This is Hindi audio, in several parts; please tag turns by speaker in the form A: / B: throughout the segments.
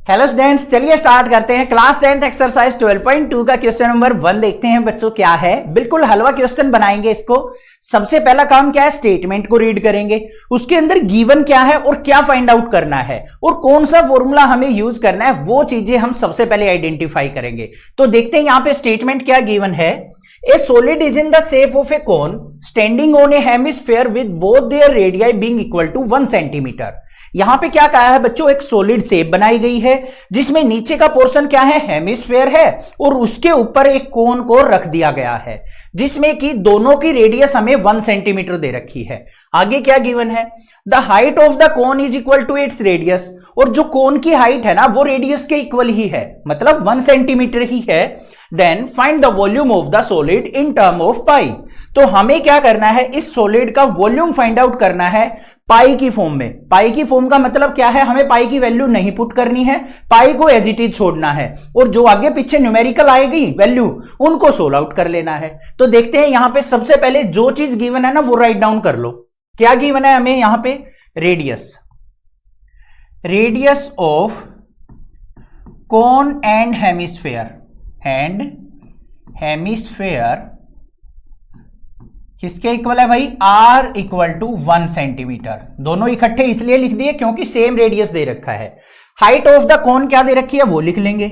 A: हेलो स्टूडेंट्स, चलिए स्टार्ट करते हैं। क्लास 10th एक्सरसाइज 12.2 का क्वेश्चन नंबर 1 देखते हैं बच्चों। क्या है, बिल्कुल हलवा क्वेश्चन बनाएंगे इसको। सबसे पहला काम क्या है, स्टेटमेंट को रीड करेंगे, उसके अंदर गिवन क्या है और क्या फाइंड आउट करना है और कौन सा फॉर्मूला हमें यूज करना है, वो चीजें हम सबसे पहले आइडेंटिफाई करेंगे। तो देखते हैं यहां पे स्टेटमेंट क्या गिवन है। A solid is in the shape of a cone standing on a hemisphere with both their radii being equal to 1 centimeter। यहां पे क्या कहा है बच्चों, एक सॉलिड शेप बनाई गई है जिसमें नीचे का पोर्शन क्या है, हेमिस्फेयर है, और उसके ऊपर एक कोन को रख दिया गया है जिसमें कि दोनों की रेडियस हमें 1 सेंटीमीटर दे रखी है। आगे क्या गिवन है, the height of the cone is equal to its radius, और जो कोन की हाइट है ना वो रेडियस के इक्वल ही है, मतलब 1 सेंटीमीटर ही है। Then find the volume of the solid in term of pi. तो हमें क्या करना है, इस सॉलिड का वॉल्यूम फाइंड आउट करना है पाई की फॉर्म में। पाई की फॉर्म का मतलब क्या है, हमें पाई की वैल्यू नहीं पुट करनी है, पाई को एज इट इज छोड़ना है, और जो आगे पीछे न्यूमेरिकल आएगी वैल्यू उनको सोल्व आउट कर लेना है। तो देखते हैं यहां पे सबसे पहले जो चीज गिवन है ना वो राइट डाउन कर लो। क्या गिवन है हमें यहां पे, radius, radius of cone and hemisphere, किसके इक्वल है भाई, r इक्वल टू 1 सेंटीमीटर। दोनों इकट्ठे इसलिए लिख दिए क्योंकि सेम रेडियस दे रखा है। हाइट ऑफ द कोन क्या दे रखी है वो लिख लेंगे।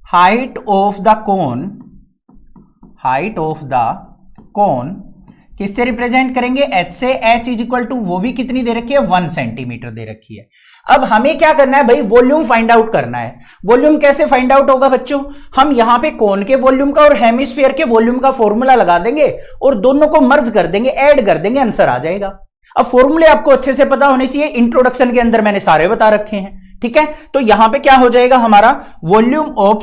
A: हाइट ऑफ द कोन किससे रिप्रेजेंट करेंगे, h से। h इज इक्वल टू वो भी कितनी दे रखी है, 1 सेंटीमीटर दे रखी है। अब हमें क्या करना है भाई, वॉल्यूम फाइंड आउट करना है। वॉल्यूम कैसे फाइंड आउट होगा बच्चों, हम यहां पे कोन के वॉल्यूम का और हेमिस्फीयर के वॉल्यूम का फॉर्मूला लगा देंगे और दोनों को मर्ज कर देंगे, ऐड कर देंगे, आंसर आ जाएगा। अब फॉर्मूले आपको अच्छे से पता होने चाहिए, इंट्रोडक्शन के अंदर मैंने सारे बता रखे हैं, ठीक है। तो यहां पे क्या हो जाएगा हमारा, वॉल्यूम ऑफ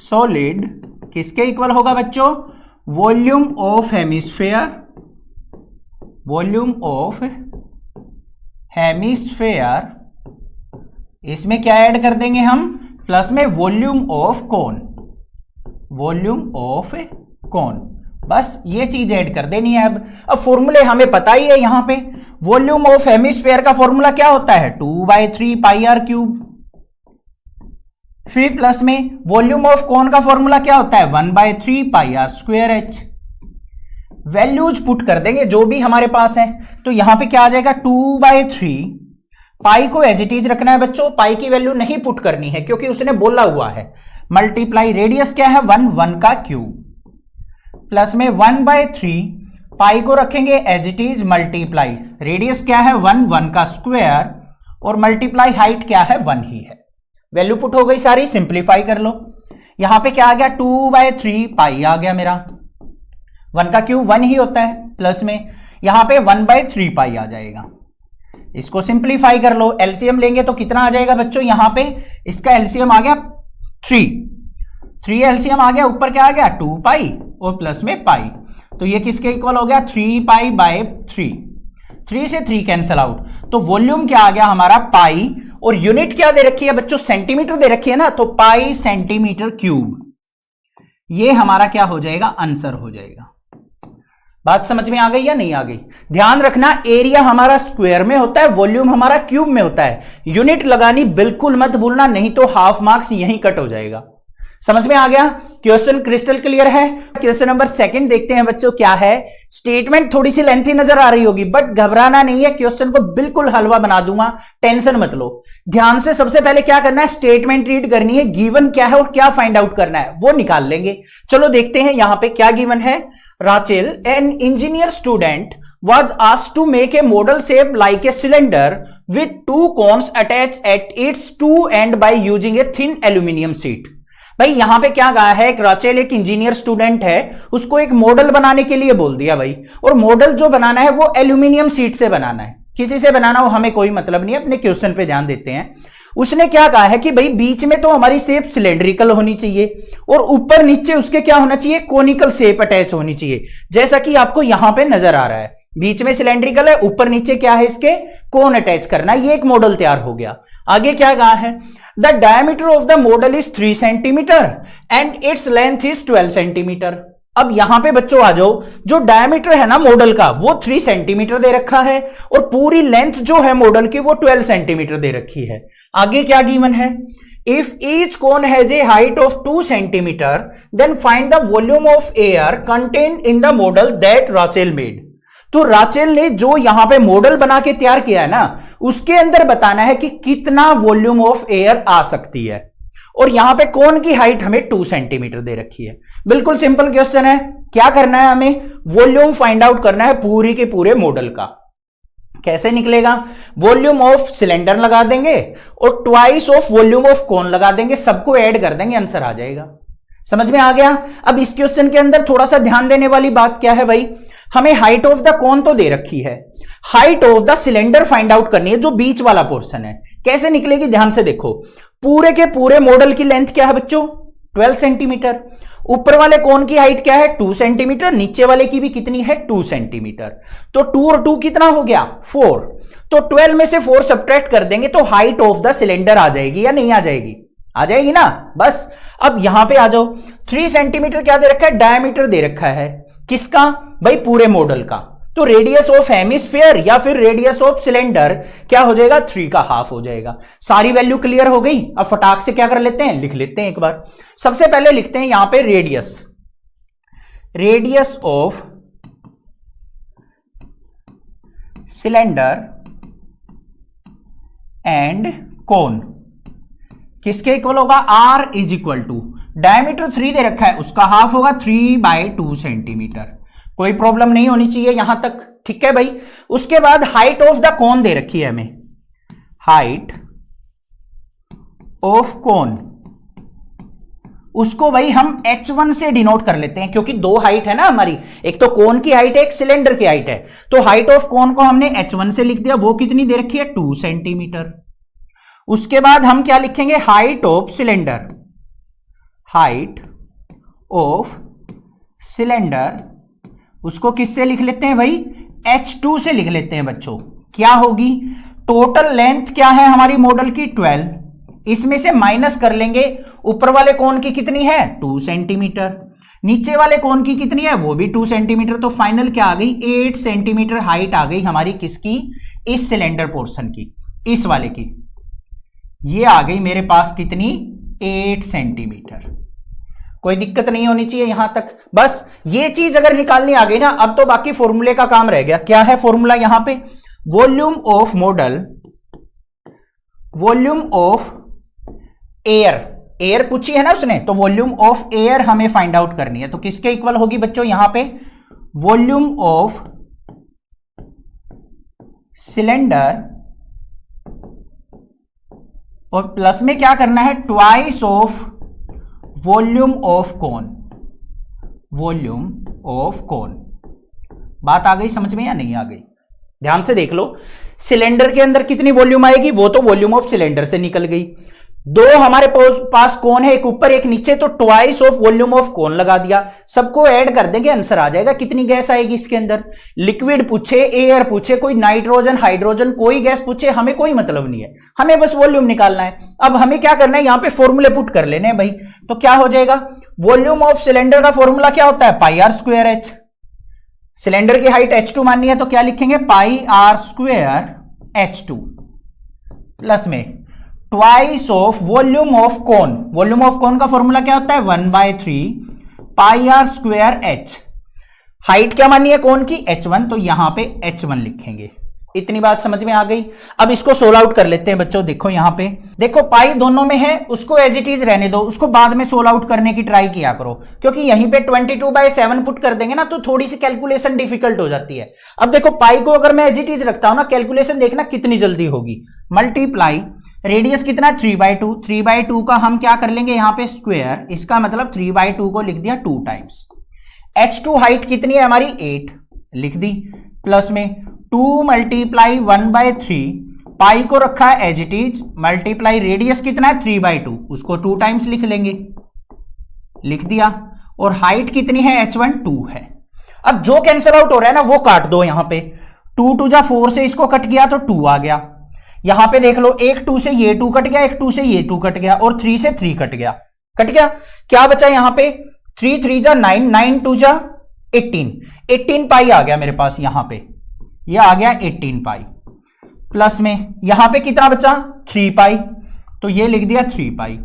A: सॉलिड किसके इक्वल होगा बच्चों, वॉल्यूम ऑफ हेमिस्फेयर, इसमें क्या ऐड कर देंगे हम, प्लस में वॉल्यूम ऑफ कोन, बस ये चीज ऐड कर देनी है। अब फॉर्मूले हमें पता ही है। यहां पे वॉल्यूम ऑफ हेमिस्फेयर का फॉर्मूला क्या होता है, 2/3 पाई आर क्यूब। फिर प्लस में वॉल्यूम ऑफ कोन का फॉर्मूला क्या होता है, 1/3 pi r square h. Values put कर देंगे जो भी हमारे पास है। तो यहां पे क्या आ जाएगा, 2/3, पाई को एज इट इज रखना है बच्चों, पाई की वैल्यू नहीं पुट करनी है क्योंकि उसने बोला हुआ है। मल्टीप्लाई रेडियस क्या है, 1 का क्यूब, प्लस में 1/3, पाई को रखेंगे as it is, multiply radius क्या है 1 का स्क्वायर, और मल्टीप्लाई हाइट क्या है 1 ही है। वैल्यू पुट हो गई सारी, सिंप्लीफाई कर लो। यहां पे क्या आ गया, 2/3 पाई आ गया मेरा, 1 का क्यूब 1 ही होता है, प्लस में यहां पे 1/3 पाई आ जाएगा। इसको सिंप्लीफाई कर लो, एलसीएम लेंगे तो कितना आ जाएगा बच्चों, यहां पे इसका एलसीएम आ गया 3 एलसीएम आ गया, ऊपर क्या आ गया 2 पाई और प्लस में पाई। तो ये किसके इक्वल हो गया, 3 पाई बाय 3 से 3 कैंसल आउट। तो वॉल्यूम क्या आ गया हमारा, पाई, और यूनिट क्या दे रखी है बच्चों, सेंटीमीटर दे रखी है ना, तो पाई सेंटीमीटर क्यूब। ये हमारा क्या हो जाएगा, आंसर हो जाएगा। बात समझ में आ गई या नहीं आ गई। ध्यान रखना, एरिया हमारा स्क्वायर में होता है, वॉल्यूम हमारा क्यूब में होता है। यूनिट लगानी बिल्कुल मत भूलना, नहीं तो हाफ मार्क्स यहीं कट हो जाएगा। समझ में आ गया, क्वेश्चन क्रिस्टल क्लियर है। क्वेश्चन नंबर 2 देखते हैं बच्चों। क्या है, स्टेटमेंट थोड़ी सी लेंथी नजर आ रही होगी बट घबराना नहीं है, क्वेश्चन को बिल्कुल हलवा बना दूंगा, टेंशन मत लो। ध्यान से सबसे पहले क्या करना है, स्टेटमेंट रीड करनी है, गिवन क्या है और क्या फाइंड आउट करना है वो निकाल लेंगे। चलो देखते हैं यहां पे क्या गिवन है। Rachel, an engineer student was asked to make a model shape like a cylinder with 2 cones attached at its two end by using a thin aluminum sheet। भाई यहां पे क्या कहा है, राचेल एक इंजीनियर स्टूडेंट है, उसको एक मॉडल बनाने के लिए बोल दिया भाई, और मॉडल जो बनाना है वो एल्यूमिनियम शीट से बनाना है। किसी से बनाना हो हमें कोई मतलब नहीं है, अपने क्वेश्चन पे ध्यान देते हैं। उसने क्या कहा है कि भाई बीच में तो हमारी शेप सिलेंड्रिकल होनी चाहिए और ऊपर नीचे उसके क्या होना चाहिए, कोनिकल शेप अटैच होनी चाहिए, जैसा कि आपको यहां पे नजर आ रहा है। बीच में सिलेंड्रिकल है, ऊपर नीचे क्या है, इसके कोन अटैच करना, ये एक मॉडल तैयार हो गया। आगे क्या कहा है, the diameter of the model is 3 centimetre and its length is 12 centimetre. अब यहां पे बच्चों आ जाओ, जो डायमीटर है ना मॉडल का वो 3 सेंटीमीटर दे रखा है और पूरी लेंथ जो है मॉडल की वो 12 सेंटीमीटर दे रखी है। आगे क्या गिवन है, if each cone has a height of 2 centimetre then find the volume of air contained in the model that Rachel made. तो राचेल ने जो यहां पे मॉडल बना के तैयार किया है ना, उसके अंदर बताना है कि कितना वॉल्यूम ऑफ एयर आ सकती है, और यहां पे कोन की हाइट हमें 2 सेंटीमीटर दे रखी है। बिल्कुल सिंपल क्वेश्चन है। क्या करना है हमें, वॉल्यूम फाइंड आउट करना है पूरी के पूरे मॉडल का। कैसे निकलेगा, वॉल्यूम ऑफ सिलेंडर लगा देंगे और ट्वाइस ऑफ वॉल्यूम ऑफ कोन लगा देंगे, सबको ऐड कर देंगे, आंसर आ जाएगा। समझ में आ गया। अब इस क्वेश्चन के अंदर थोड़ा सा ध्यान देने वाली बात क्या है भाई, हमें हाइट ऑफ द कोन तो दे रखी है, height of the cylinder find out करनी है, जो बीच वाला पोर्शन है। कैसे निकलेगी, ध्यान से देखो। पूरे के पूरे मॉडल की लेंथ क्या है बच्चों, 12 सेंटीमीटर। ऊपर वाले कोन की हाइट क्या है, 2 सेंटीमीटर। नीचे वाले की भी कितनी है, 2 सेंटीमीटर। तो 2 और 2 कितना हो गया, 4। तो 12 में से 4 सब्ट्रैक्ट कर देंगे तो हाइट ऑफ द सिलेंडर आ जाएगी या नहीं आ जाएगी, आ जाएगी ना। बस अब यहां पे आ जाओ, 3 सेंटीमीटर क्या दे रखा है, डायमीटर दे रखा है। किसका भाई, पूरे मॉडल का। तो रेडियस ऑफ हेमिस्फीयर या फिर रेडियस ऑफ सिलेंडर क्या हो जाएगा, 3 का हाफ हो जाएगा। सारी वैल्यू क्लियर हो गई। अब फटाक से क्या कर लेते हैं, लिख लेते हैं एक बार। सबसे पहले लिखते हैं यहां पे radius, radius of cylinder and cone किसके इक्वल होगा, R is equal to diameter 3 दे रखा है, उसका हाफ होगा 3/2 सेंटीमीटर। कोई प्रॉब्लम नहीं होनी चाहिए यहां तक, ठीक है भाई। उसके बाद हाइट ऑफ द कोन दे रखी है हमें, हाइट ऑफ कोन, उसको भाई हम h1 से डिनोट कर लेते हैं, क्योंकि 2 हाइट है ना हमारी, एक तो कोन की हाइट है, एक सिलेंडर की हाइट है। तो हाइट ऑफ कोन को हमने h1 से लिख दिया, वो कितनी दे रखी है, 2 सेंटीमीटर। उसके बाद हम क्या लिखेंगे, height of cylinder, height of cylinder, उसको किससे लिख लेते हैं भाई, h2 से लिख लेते हैं बच्चों। क्या होगी, टोटल लेंथ क्या है हमारी मॉडल की, 12, इसमें से माइनस कर लेंगे, ऊपर वाले कोन की कितनी है, 2 सेंटीमीटर, नीचे वाले कोन की कितनी है, वो भी 2 सेंटीमीटर। तो फाइनल क्या आ गई, 8 सेंटीमीटर हाइट आ गई हमारी किसकी, इस सिलेंडर पोर्शन की, इस वाले की। ये आ गई मेरे पास कितनी, 8 सेंटीमीटर। कोई दिक्कत नहीं होनी चाहिए यहां तक। बस ये चीज अगर निकालनी आ गई ना, अब तो बाकी फॉर्मूले का काम रह गया। क्या है फॉर्मूला यहां पे, volume of model, volume of air, air पूछी है ना उसने, तो वॉल्यूम ऑफ एयर हमें फाइंड आउट करनी है। तो किसके इक्वल होगी बच्चों यहां पे, वॉल्यूम ऑफ सिलेंडर, और प्लस में क्या करना है, twice of volume of cone, volume of कोन। बात आ गई समझ में या नहीं आ गई, ध्यान से देख लो। सिलेंडर के अंदर कितनी वॉल्यूम आएगी, वो तो वॉल्यूम ऑफ सिलेंडर से निकल गई। 2 हमारे पास कोन है, एक ऊपर एक नीचे, तो ट्वाइस ऑफ वॉल्यूम ऑफ कोन लगा दिया, सबको ऐड कर देंगे, आंसर आ जाएगा। कितनी गैस आएगी इसके अंदर, लिक्विड पूछे, एयर पूछे, कोई नाइट्रोजन, हाइड्रोजन, कोई गैस पूछे, हमें कोई मतलब नहीं है, हमें बस वॉल्यूम निकालना है। अब हमें क्या करना है, यहां पे फॉर्मूले पुट कर लेने हैं भाई। तो क्या हो जाएगा, वॉल्यूम ऑफ सिलेंडर का फॉर्मूला क्या होता है, πr²h। सिलेंडर की हाइट h2 माननी है, तो क्या लिखेंगे, πr²h2 प्लस में twice of volume of cone. Volume of cone का फॉर्मूला क्या होता है, 1/3 πr²h। हाइट क्या मानी है कोन की, h1, तो यहां पे h1 लिखेंगे। इतनी बात समझ में आ गई। अब इसको सोल्व आउट कर लेते हैं बच्चों। देखो यहां पे, देखो पाई दोनों में है, उसको एज इट इज रहने दो, उसको बाद में सोल्व आउट करने की ट्राई किया करो, क्योंकि यहीं पे 22/7 पुट कर देंगे ना, तो थोड़ी सी कैलकुलेशन डिफिकल्ट हो जाती है। अब देखो पाई को अगर मैं एज इट इज रखता हूं ना, कैलकुलेशन देखना कितनी जल्दी होगी। मल्टीप्लाई, रेडियस कितना, 3/2, 3/2 का हम क्या कर लेंगे यहां पे स्क्वायर, इसका मतलब 3/2 को लिख दिया 2 टाइम्स। h2 हाइट कितनी है हमारी, 8 लिख दी, प्लस में 2 × 1/3, पाई को रखा है as it is, multiply radius कितना है 3/2, उसको 2 टाइम्स लिख लेंगे, लिख दिया। और हाइट कितनी है h1, 2 है। अब जो कैंसिल आउट हो रहा है ना वो काट दो यहां पे, 2 2 जा 4 से इसको कट गया तो 2 आ गया। यहां पे देख लो, एक 2 से ये 2 कट गया, एक 2 से ये 2 कट गया, और 3 से 3 कट गया, कट गया। क्या बचा यहां पे, 3 3 जा 9, 9 2 जा 18, 18 पाई आ गया मेरे पास यहां पे, ये आ गया 18 पाई। प्लस में यहां पे कितना बचा 3 पाई, तो ये लिख दिया 3 पाई।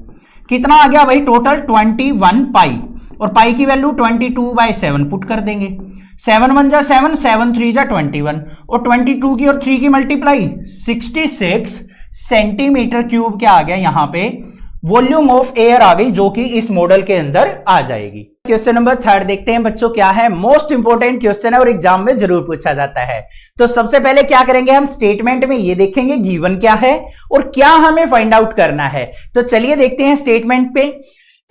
A: कितना आ गया भाई टोटल 21 पाई, और पाई की वैल्यू 22/7 पुट कर देंगे। 7 1 जा 7, 7 3 जा 21, और 22 की और 3 की मल्टीप्लाई 66 सेंटीमीटर क्यूब क्या आ गया यहां पे वॉल्यूम ऑफ एयर आ गई, जो कि इस मॉडल के अंदर आ जाएगी। क्वेश्चन नंबर 3 देखते हैं बच्चों क्या है, मोस्ट इंपोर्टेंट क्वेश्चन है और एग्जाम में जरूर पूछा जाता है। तो सबसे पहले क्या करेंगे हम, स्टेटमेंट में ये देखेंगे गिवन क्या है और क्या हमें फाइंड आउट करना है। तो चलिए देखते हैं स्टेटमेंट पे।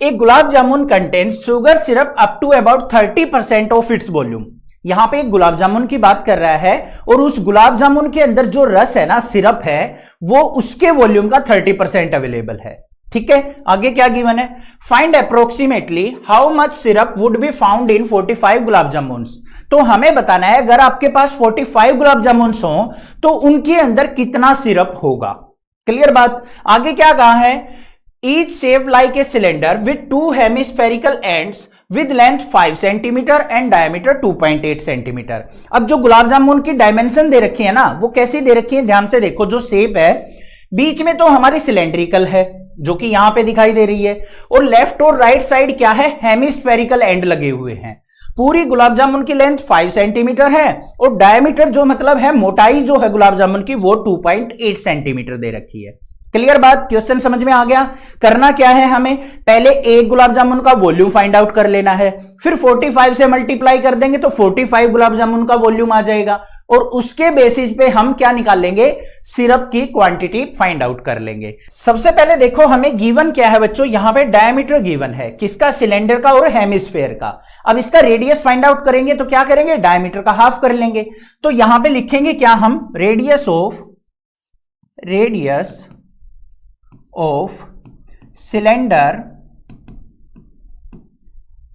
A: एक gulab jamun contains sugar syrup up to about 30% of its volume. यहां पे एक गुलाब जामुन की बात कर रहा है और उस गुलाब जामुन के अंदर जो रस है ना, सिरप है, वो उसके वॉल्यूम का 30% अवेलेबल है। ठीक है, आगे क्या गिवन है, find approximately how much syrup would be found in 45 गुलाब जामुन्स। तो हमें बताना है अगर आपके पास 45 गुलाब जामुन्स हो तो उनके अंदर कितना सिरप होगा। क्लियर बात। आगे क्या कहा है, each shape like a cylinder with 2 hemispherical ends with length 5 centimetre and diameter 2.8 centimetre. अब जो गुलाब जामुन की डायमेंशन दे रखी है ना, वो कैसी दे रखी है, ध्यान से देखो। जो शेप है बीच में तो हमारी सिलेंड्रिकल है जो कि यहां पे दिखाई दे रही है, और लेफ्ट और राइट साइड क्या है, हेमिस्फेरिकल एंड लगे हुए हैं। पूरी गुलाब जामुन की लेंथ 5 सेंटीमीटर है और डायमीटर जो मतलब है मोटाई जो है गुलाब जामुन की वो 2.8 सेंटीमीटर दे रखी है। क्लियर बात, क्वेश्चन समझ में आ गया। करना क्या है, हमें पहले एक गुलाब जामुन का वॉल्यूम फाइंड आउट कर लेना है, फिर 45 से मल्टीप्लाई कर देंगे तो 45 गुलाब जामुन का वॉल्यूम आ जाएगा, और उसके बेसिस पे हम क्या निकाल लेंगे, सिरप की क्वांटिटी फाइंड आउट कर लेंगे। सबसे पहले देखो हमें गिवन क्या है बच्चों, यहां पे डायमीटर गिवन है, किसका, सिलेंडर का और हेमिस्फेयर का। अब इसका रेडियस फाइंड आउट करेंगे तो क्या करेंगे, डायमीटर का हाफ कर लेंगे। तो यहां पे लिखेंगे क्या हम, radius of cylinder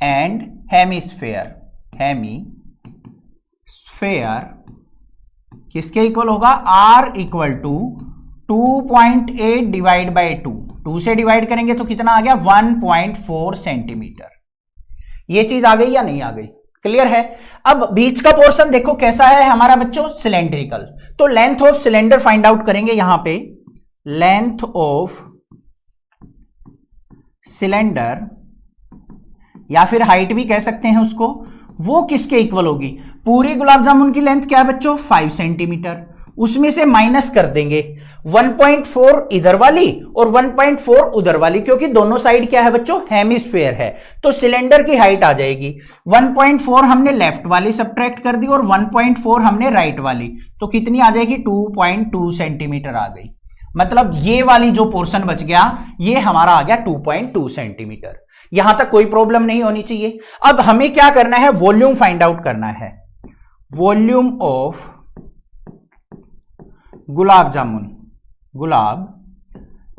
A: and hemisphere किसके इक्वल होगा, R equal to 2.8 divide by 2 से डिवाइड करेंगे तो कितना आ गया 1.4 सेंटीमीटर। ये चीज आ गई या नहीं आ गई, क्लियर है। अब बीच का पोर्शन देखो कैसा है हमारा बच्चों, सिलेंड्रिकल। तो length of cylinder find out करेंगे यहां पे, लेंथ ऑफ सिलेंडर या फिर हाइट भी कह सकते हैं उसको, वो किसके इक्वल होगी, पूरी गुलाब जामुन की लेंथ क्या है बच्चों 5 सेंटीमीटर, उसमें से माइनस कर देंगे 1.4 इधर वाली और 1.4 उधर वाली, क्योंकि दोनों साइड क्या है बच्चों, हेमिस्फेयर है। तो सिलेंडर की हाइट आ जाएगी 1.4 हमने लेफ्ट वाली सब्ट्रैक्ट कर दी और 1.4 हमने राइट वाली, तो कितनी आ जाएगी 2.2 सेंटीमीटर आ गई। मतलब ये वाली जो पोर्शन बच गया ये हमारा आ गया 2.2 सेंटीमीटर। यहां तक कोई प्रॉब्लम नहीं होनी चाहिए। अब हमें क्या करना है, वॉल्यूम फाइंड आउट करना है, वॉल्यूम ऑफ गुलाब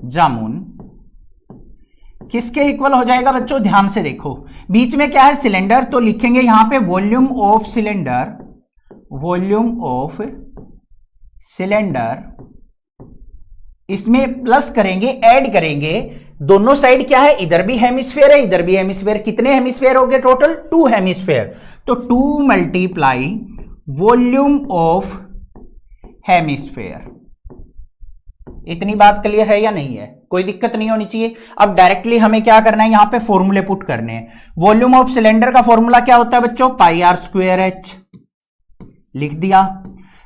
A: जामुन किसके इक्वल हो जाएगा बच्चों, ध्यान से देखो। बीच में क्या है, सिलेंडर, तो लिखेंगे यहां पे वॉल्यूम ऑफ सिलेंडर, इसमें प्लस करेंगे, ऐड करेंगे, दोनों साइड क्या है, इधर भी हेमिस्फेयर है इधर भी हेमिस्फेयर। कितने हेमिस्फेयर हो गए टोटल, 2 हेमिस्फेयर। तो 2 मल्टीप्लाई वॉल्यूम ऑफ हेमिस्फेयर। इतनी बात क्लियर है या नहीं है, कोई दिक्कत नहीं होनी चाहिए। अब डायरेक्टली हमें क्या करना है, यहां पे फॉर्मूले पुट करने हैं। वॉल्यूम ऑफ सिलेंडर का फॉर्मूला क्या होता है बच्चों, πr²h लिख दिया,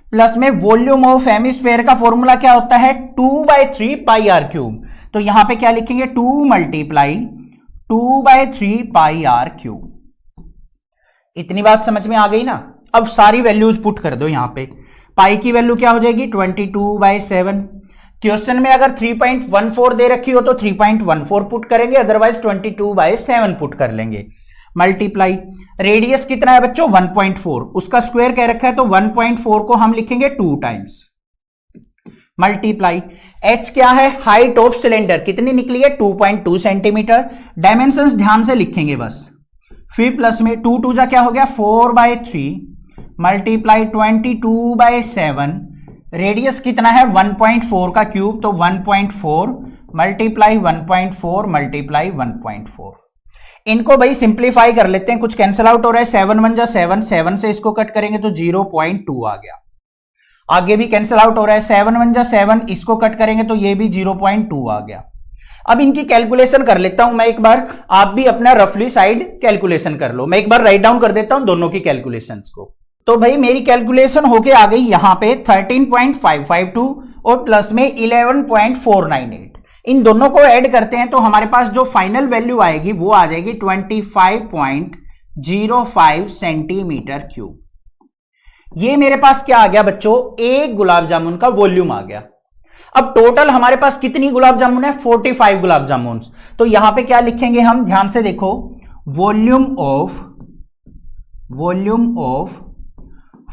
A: प्लस में वॉल्यूम ऑफ हेमिस्फेयर का फॉर्मूला क्या होता है 2/3 πr³। तो यहां पे क्या लिखेंगे, 2 मल्टीप्लाई 2/3 πr³। इतनी बात समझ में आ गई ना। अब सारी वैल्यूज पुट कर दो यहां पे। पाई की वैल्यू क्या हो जाएगी 22/7। क्वेश्चन में अगर 3.14 दे रखी हो तो 3.14 पुट करेंगे, अदरवाइज 22/7 पुट कर लेंगे। मल्टीप्लाई रेडियस कितना है बच्चों 1.4, उसका स्क्वायर कह रखा है तो 1.4 को हम लिखेंगे 2 टाइम्स। मल्टीप्लाई h क्या है, हाइट ऑफ सिलेंडर कितनी निकली है 2.2 सेंटीमीटर। डायमेंशंस ध्यान से लिखेंगे बस। फिर प्लस में 2 2 जा क्या हो गया 4/3 मल्टीप्लाई 22/7। रेडियस कितना है 1.4 का क्यूब, तो 1.4 मल्टीप्लाई 1.4 मल्टीप्लाई 1.4। इनको भाई सिंप्लीफाई कर लेते हैं, कुछ कैंसिल आउट हो रहा है, 7 1 जा 7, 7 से इसको कट करेंगे तो 0.2 आ गया। आगे भी कैंसिल आउट हो रहा है, 7 1 जा 7, इसको कट करेंगे तो ये भी 0.2 आ गया। अब इनकी कैलकुलेशन कर लेता हूं मैं एक बार, आप भी अपना रफली साइड कैलकुलेशन कर लो। मैं एक बार राइट डाउन कर देता हूं दोनों की कैलकुलेशंस को। तो भाई मेरी कैलकुलेशन होके आ गई यहां पे 13.552 और प्लस में 11.498। इन दोनों को ऐड करते हैं तो हमारे पास जो फाइनल वैल्यू आएगी वो आ जाएगी 25.05 सेंटीमीटर क्यूब। ये मेरे पास क्या आ गया बच्चों, एक गुलाब जामुन का वॉल्यूम आ गया। अब टोटल हमारे पास कितनी गुलाब जामुन है, 45 गुलाब जामुन। तो यहां पे क्या लिखेंगे हम, ध्यान से देखो, वॉल्यूम ऑफ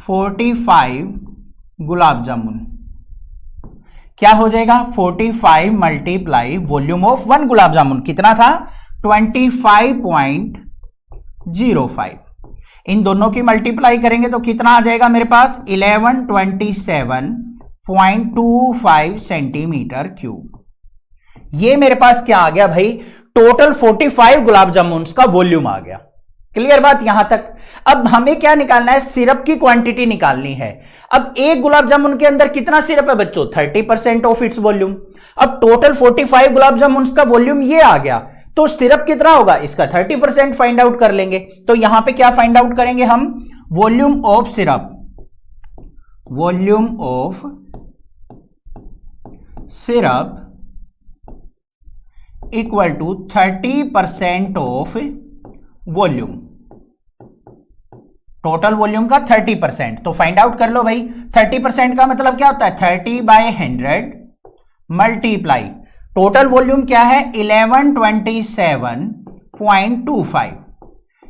A: 45 गुलाब जामुन क्या हो जाएगा, 45 multiply volume of 1 gulab jamun कितना था, 25.05। इन दोनों की मल्टीप्लाई करेंगे तो कितना आ जाएगा मेरे पास, 1127.25 सेंटीमीटर क्यूब। ये मेरे पास क्या आ गया भाई, टोटल 45 गुलाब जामुन का वॉल्यूम आ गया। क्लियर बात यहां तक। अब हमें क्या निकालना है, सिरप की क्वांटिटी निकालनी है। अब एक गुलाब जामुन के अंदर कितना सिरप है बच्चों, 30% ऑफ इट्स वॉल्यूम। अब टोटल 45 गुलाब जामुन का वॉल्यूम ये आ गया, तो सिरप कितना होगा, इसका 30% फाइंड आउट कर लेंगे। तो यहां पे क्या फाइंड आउट करेंगे हम, volume of syrup equal to 30% of volume, total volume का 30%। तो फाइंड आउट कर लो भाई, 30% का मतलब क्या होता है, 30/100 मल्टीप्लाई टोटल वॉल्यूम क्या है, 1127.25।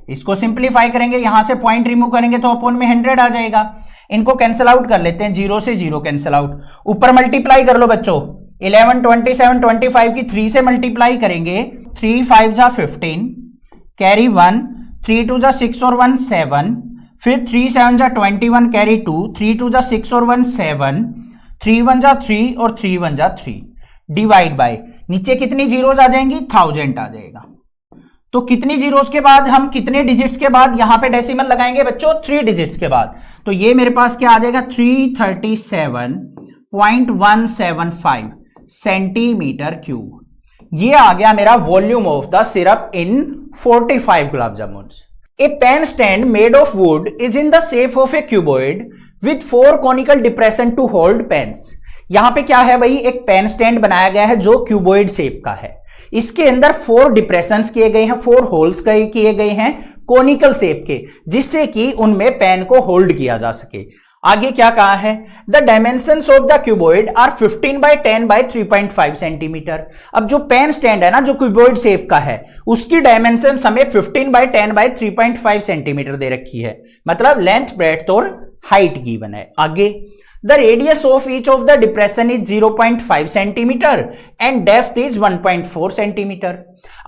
A: इसको सिंप्लीफाई करेंगे, यहां से पॉइंट रिमूव करेंगे तो अपॉन में 100 आ जाएगा। इनको कैंसिल आउट कर लेते हैं, 0 से 0 कैंसिल आउट, ऊपर मल्टीप्लाई कर लो बच्चों, 1127.25 की 3 से मल्टीप्लाई करेंगे, 3 5 जा 15, कैरी 1, 3 2 जा 6 और 1 7, फिर 3 7 जा 21, कैरी 2, 3 2 जा 6 और 1 7, 3 1 जा 3 और 3 1 जा 3, डिवाइड बाय, नीचे कितनी जीरोज आ जाएंगी, 1000 आ जाएगा। तो कितनी जीरोज के बाद, हम कितने डिजिट्स के बाद यहां पे डेसिमल लगाएंगे बच्चों, 3 डिजिट्स के बाद। तो ये मेरे पास क्या आ जाएगा, 337.175 सेंटीमीटर क्यूब। ये आ गया मेरा volume of the syrup in 45 gulab jamun. A pen stand made of wood is in the shape of a cuboid with 4 conical depression to hold pens। यहां पे क्या है भाई, एक पेन स्टैंड बनाया गया है जो क्यूबॉइड शेप का है। इसके अंदर 4 डिप्रेशंस किए गए हैं, 4 होल्स किए गए हैं कोनिकल शेप के, जिससे कि उनमें पेन को होल्ड किया जा सके। आगे क्या कहा है, the dimensions of the cuboid are 15/10/3.5 centimetre. अब जो पेन स्टैंड है ना, जो क्यूबॉइड शेप का है, उसकी डायमेंशन हमें 15/10/3.5 सेंटीमीटर दे रखी है, मतलब लेंथ, ब्रेड्थ और हाइट गिवन है। आगे the radius of each of the depression is 0.5 centimetre and depth is 1.4 centimetre.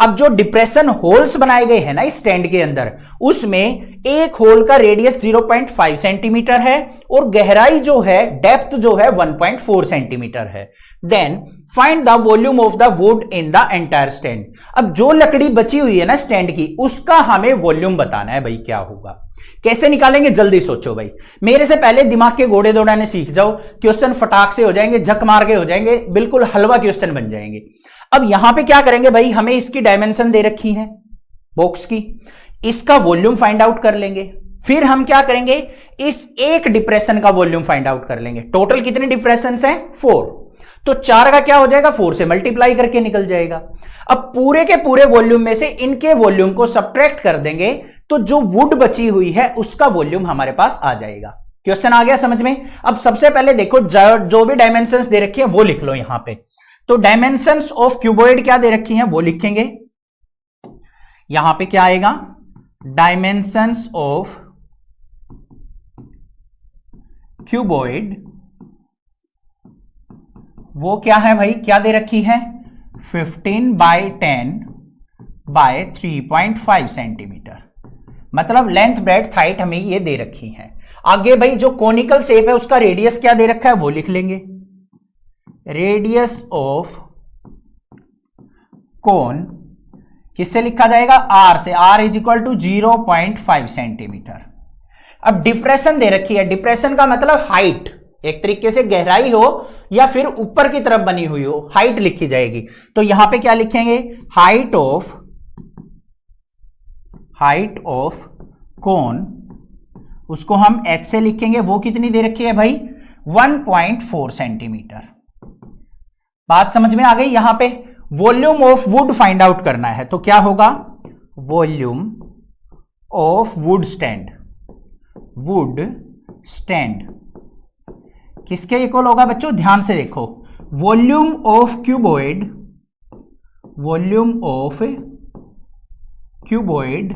A: अब जो डिप्रेशन होल्स बनाए गए हैं ना इस स्टैंड के अंदर, उसमें एक होल का रेडियस 0.5 सेंटीमीटर है और गहराई जो है, डेप्थ जो है 1.4 सेंटीमीटर है। Then find the volume of the wood in the entire stand. अब जो लकड़ी बची हुई है ना स्टैंड की, उसका हमें वॉल्यूम बताना है भाई, क्या होगा, कैसे निकालेंगे, जल्दी सोचो भाई। मेरे से पहले दिमाग के घोड़े दौड़ाने सीख जाओ, क्वेश्चन फटाक से हो जाएंगे, झक मार के हो जाएंगे, बिल्कुल हलवा क्वेश्चन बन जाएंगे। अब यहां पे क्या करेंगे भाई, हमें इसकी डायमेंशन दे रखी है बॉक्स की, इसका वॉल्यूम फाइंड आउट कर लेंगे। फिर हम क्या करेंगे, इस एक डिप्रेशन का वॉल्यूम फाइंड आउट कर लेंगे। टोटल कितने डिप्रेशन हैं, 4, तो 4 का क्या हो जाएगा, 4 से मल्टीप्लाई करके निकल जाएगा। अब पूरे के पूरे वॉल्यूम में से इनके वॉल्यूम को सब्ट्रैक्ट कर देंगे, तो जो वुड बची हुई है उसका वॉल्यूम हमारे पास आ जाएगा। क्वेश्चन आ गया समझ में। अब सबसे पहले देखो, जो भी डायमेंशंस दे रखी है वो लिख लो यहां पे। तो डायमेंशंस ऑफ क्यूबॉइड क्या दे रखी है वो लिखेंगे, यहां पे क्या आएगा, डायमेंशंस ऑफ क्यूबॉइड, वो क्या है भाई, क्या दे रखी है, 15/10/3.5 सेंटीमीटर, मतलब लेंथ, ब्रेड्थ, हाइट हमें ये दे रखी है। आगे भाई जो कोनिकल शेप है उसका रेडियस क्या दे रखा है वो लिख लेंगे, रेडियस ऑफ कोन किससे लिखा जाएगा? आर से। R is equal to 0.5 centimetre. अब डिप्रेशन दे रखी है, डिप्रेशन का मतलब हाइट, एक तरीके से गहराई हो या फिर ऊपर की तरफ बनी हुई हो, हाइट लिखी जाएगी। तो यहां पे क्या लिखेंगे? हाइट ऑफ कोन, उसको हम h से लिखेंगे, वो कितनी दे रखी है भाई? 1.4 सेंटीमीटर। बात समझ में आ गई? यहां पे volume of would find out करना है, तो क्या होगा? वॉल्यूम ऑफ वुड स्टैंड किसके इक्वल होगा बच्चों? ध्यान से देखो, वॉल्यूम ऑफ क्यूबॉइड,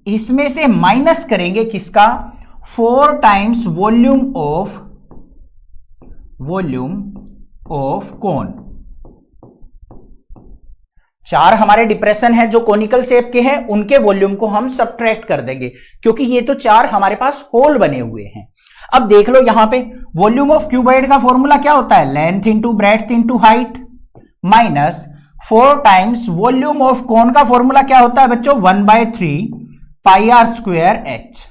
A: इसमें से माइनस करेंगे किसका? 4 टाइम्स वॉल्यूम ऑफ कोन। 4 हमारे डिप्रेशन है जो कोनिकल शेप के हैं, उनके वॉल्यूम को हम सब्ट्रैक्ट कर देंगे, क्योंकि ये तो 4 हमारे पास होल बने हुए हैं। अब देख लो यहां पे वॉल्यूम ऑफ क्यूबॉइड का फॉर्मूला क्या होता है? Length into breadth into height, minus 4 times volume of cone का फॉर्मूला क्या होता है बच्चों? 1/3 पाई आर स्क्वायर एच।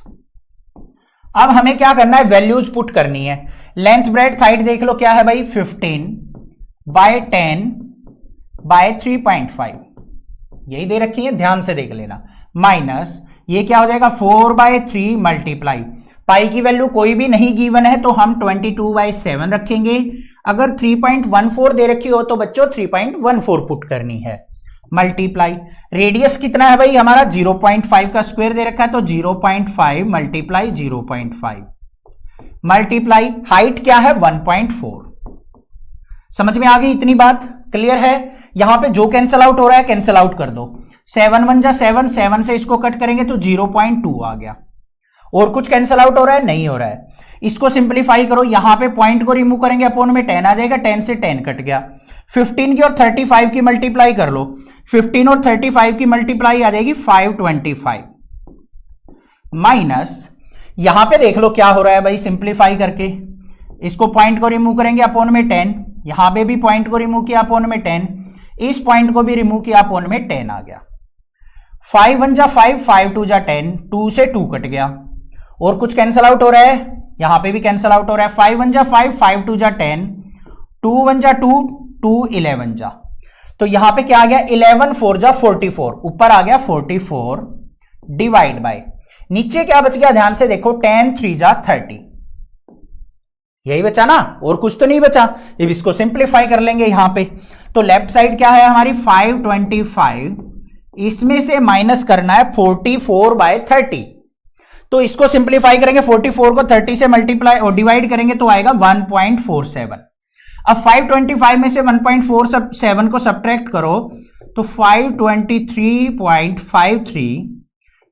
A: अब हमें क्या करना है? वैल्यूज पुट करनी है। लेंथ ब्रेड्थ हाइट देख लो क्या है भाई? 15/10/3.5 यही दे रखी है, ध्यान से देख लेना। माइनस ये क्या हो जाएगा? 4/3 मल्टीप्लाई, पाई की वैल्यू कोई भी नहीं गिवन है तो हम 22/7 रखेंगे। अगर 3.14 दे रखी हो तो बच्चों 3.14 पुट करनी है, मल्टीप्लाई रेडियस कितना है भाई हमारा? 0.5 का स्क्वायर दे रखा है, तो 0.5 मल्टीप्लाई 0.5 मल्टीप्लाई हाइट क्या है? 1.4। समझ में आ गई इतनी बात? क्लियर है? यहां पे जो कैंसल आउट हो रहा है कैंसल आउट कर दो। 7 1 जा 7, 7 से इसको कट करेंगे तो 0.2 आ गया। और कुछ कैंसल आउट हो रहा है? नहीं हो रहा है। इसको सिंप्लीफाई करो, यहां पे पॉइंट को रिमूव करेंगे, अपॉन में 10 आ जाएगा, 10 से 10 कट गया। 15 की और 35 की मल्टीप्लाई कर लो, 15 और 35 की मल्टीप्लाई आ जाएगी 525, माइनस यहां पे देख लो क्या हो रहा है भाई, सिंप्लीफाई करके इसको पॉइंट को रिमूव करेंगे, अपॉन में 10, यहां पे भी पॉइंट को रिमूव किया, अपॉन में 10, इस पॉइंट को भी रिमूव किया, अपॉन में 10 आ गया। 5 1 जा 5, 5 2 जा 10, 2 से 2 कट गया। और कुछ कैंसल आउट हो रहा है? यहां पे भी कैंसल आउट हो रहा है। 5 1 जा 5, 5 2 जा 10, 2 1 जा 2, 2 11 जा, तो यहां पे क्या आ गया? 11 4 जा 44, ऊपर आ गया 44 डिवाइड बाय, नीचे क्या बच गया? ध्यान से देखो, 10 3 जा 30, यही बचा ना, और कुछ तो नहीं बचा। अब इसको सिंप्लीफाई कर लेंगे यहां पे, तो लेफ्ट साइड क्या है हमारी? 525, इसमें से माइनस करना है 44/30, तो इसको सिंप्लीफाई करेंगे, 44 को 30 से मल्टीप्लाई और डिवाइड करेंगे तो आएगा 1.47। अब 525 में से 1.47 को सब्ट्रैक्ट करो तो 523.53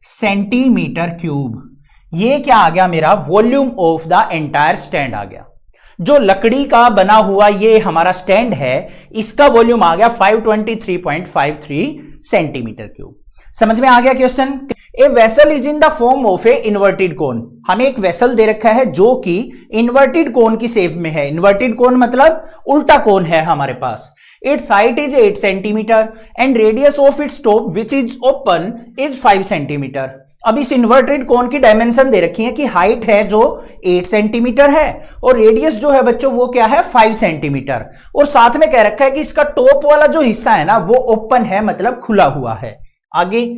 A: सेंटीमीटर क्यूब। ये क्या आ गया मेरा? Volume of the entire stand आ गया। जो लकड़ी का बना हुआ ये हमारा स्टैंड है, इसका वॉल्यूम आ गया 523.53 सेंटीमीटर क्यूब। समझ में आ गया question? A vessel is in the form of A inverted कोन। हमें एक वेसल दे रखा है जो कि इन्वर्टेड कोन की शेप में है। इन्वर्टेड कोन मतलब उल्टा कोन है हमारे पास। Its height is 8 centimetre and radius of its top which is open is 5 centimetre. अब इस इन्वर्टेड कोन की डायमेंशन दे रखी है कि हाइट है जो 8 सेंटीमीटर है और रेडियस जो है बच्चों वो क्या है? 5 सेंटीमीटर, और साथ में कह रखा है कि इसका टॉप वाला जो हिस्सा है ना वो ओपन है, मतलब खुला हुआ है। आगे,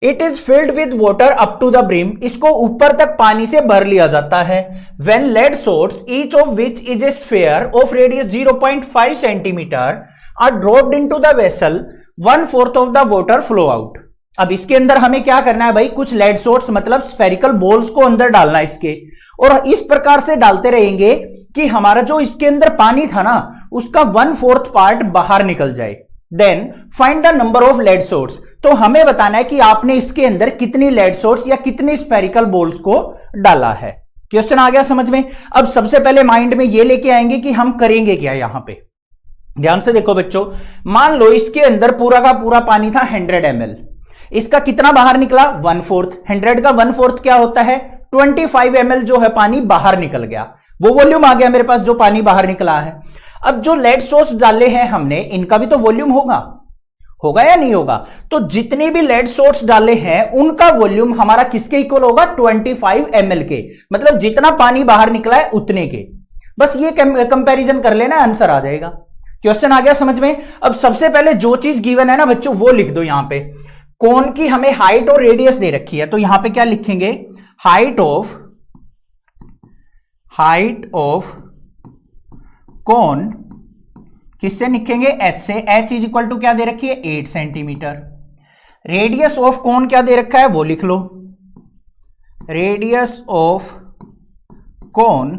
A: it is filled with water up to the brim, इसको ऊपर तक पानी से भर लिया जाता है। When lead shots each of which is a sphere of radius 0.5 centimetre are dropped into the vessel, 1/4 of the water flow out. अब इसके अंदर हमें क्या करना है भाई? कुछ लेड सोर्स मतलब स्फेरिकल बॉल्स को अंदर डालना है इसके, और इस प्रकार से डालते रहेंगे कि हमारा जो इसके अंदर पानी था ना उसका 1/4 पार्ट बाहर निकल जाए। Then find the number of lead shots, तो हमें बताना है कि आपने इसके अंदर कितनी लेड सोर्स या कितनी स्फेरिकल बॉल्स को डाला है। क्वेश्चन आ गया समझ में? अब सबसे पहले माइंड में ये लेके आएंगे कि हम करेंगे क्या यहां पे। ध्यान से देखो बच्चों, मान लो इसके अंदर पूरा का पूरा पानी था 100 ml, इसका कितना बाहर निकला? 1/4। 100 का 1/4 क्या होता है? 25 ml जो है पानी बाहर निकल गया, वो वॉल्यूम आ गया मेरे पास जो पानी बाहर निकला है। अब जो लेड सोर्स डाले हैं हमने, इनका भी तो वॉल्यूम होगा, होगा या नहीं होगा? तो जितने भी लेड सोर्स डाले हैं उनका वॉल्यूम हमारा किसके इक्वल होगा? 25 ml के, मतलब जितना पानी बाहर निकला है उतने के। बस ये कंपैरिजन कर लेना, आंसर आ जाएगा। क्वेश्चन आ गया समझ में? अब सबसे पहले जो चीज गिवन है ना बच्चों वो लिख दो। यहां पे कोन की हमें हाइट और रेडियस दे रखी है, तो यहां पे क्या लिखेंगे? हाइट ऑफ कोन किससे लिखेंगे? h से। h इज इक्वल टू क्या दे रखी है? 8 सेंटीमीटर। रेडियस ऑफ कोन क्या दे रखा है वो लिख लो। रेडियस ऑफ कोन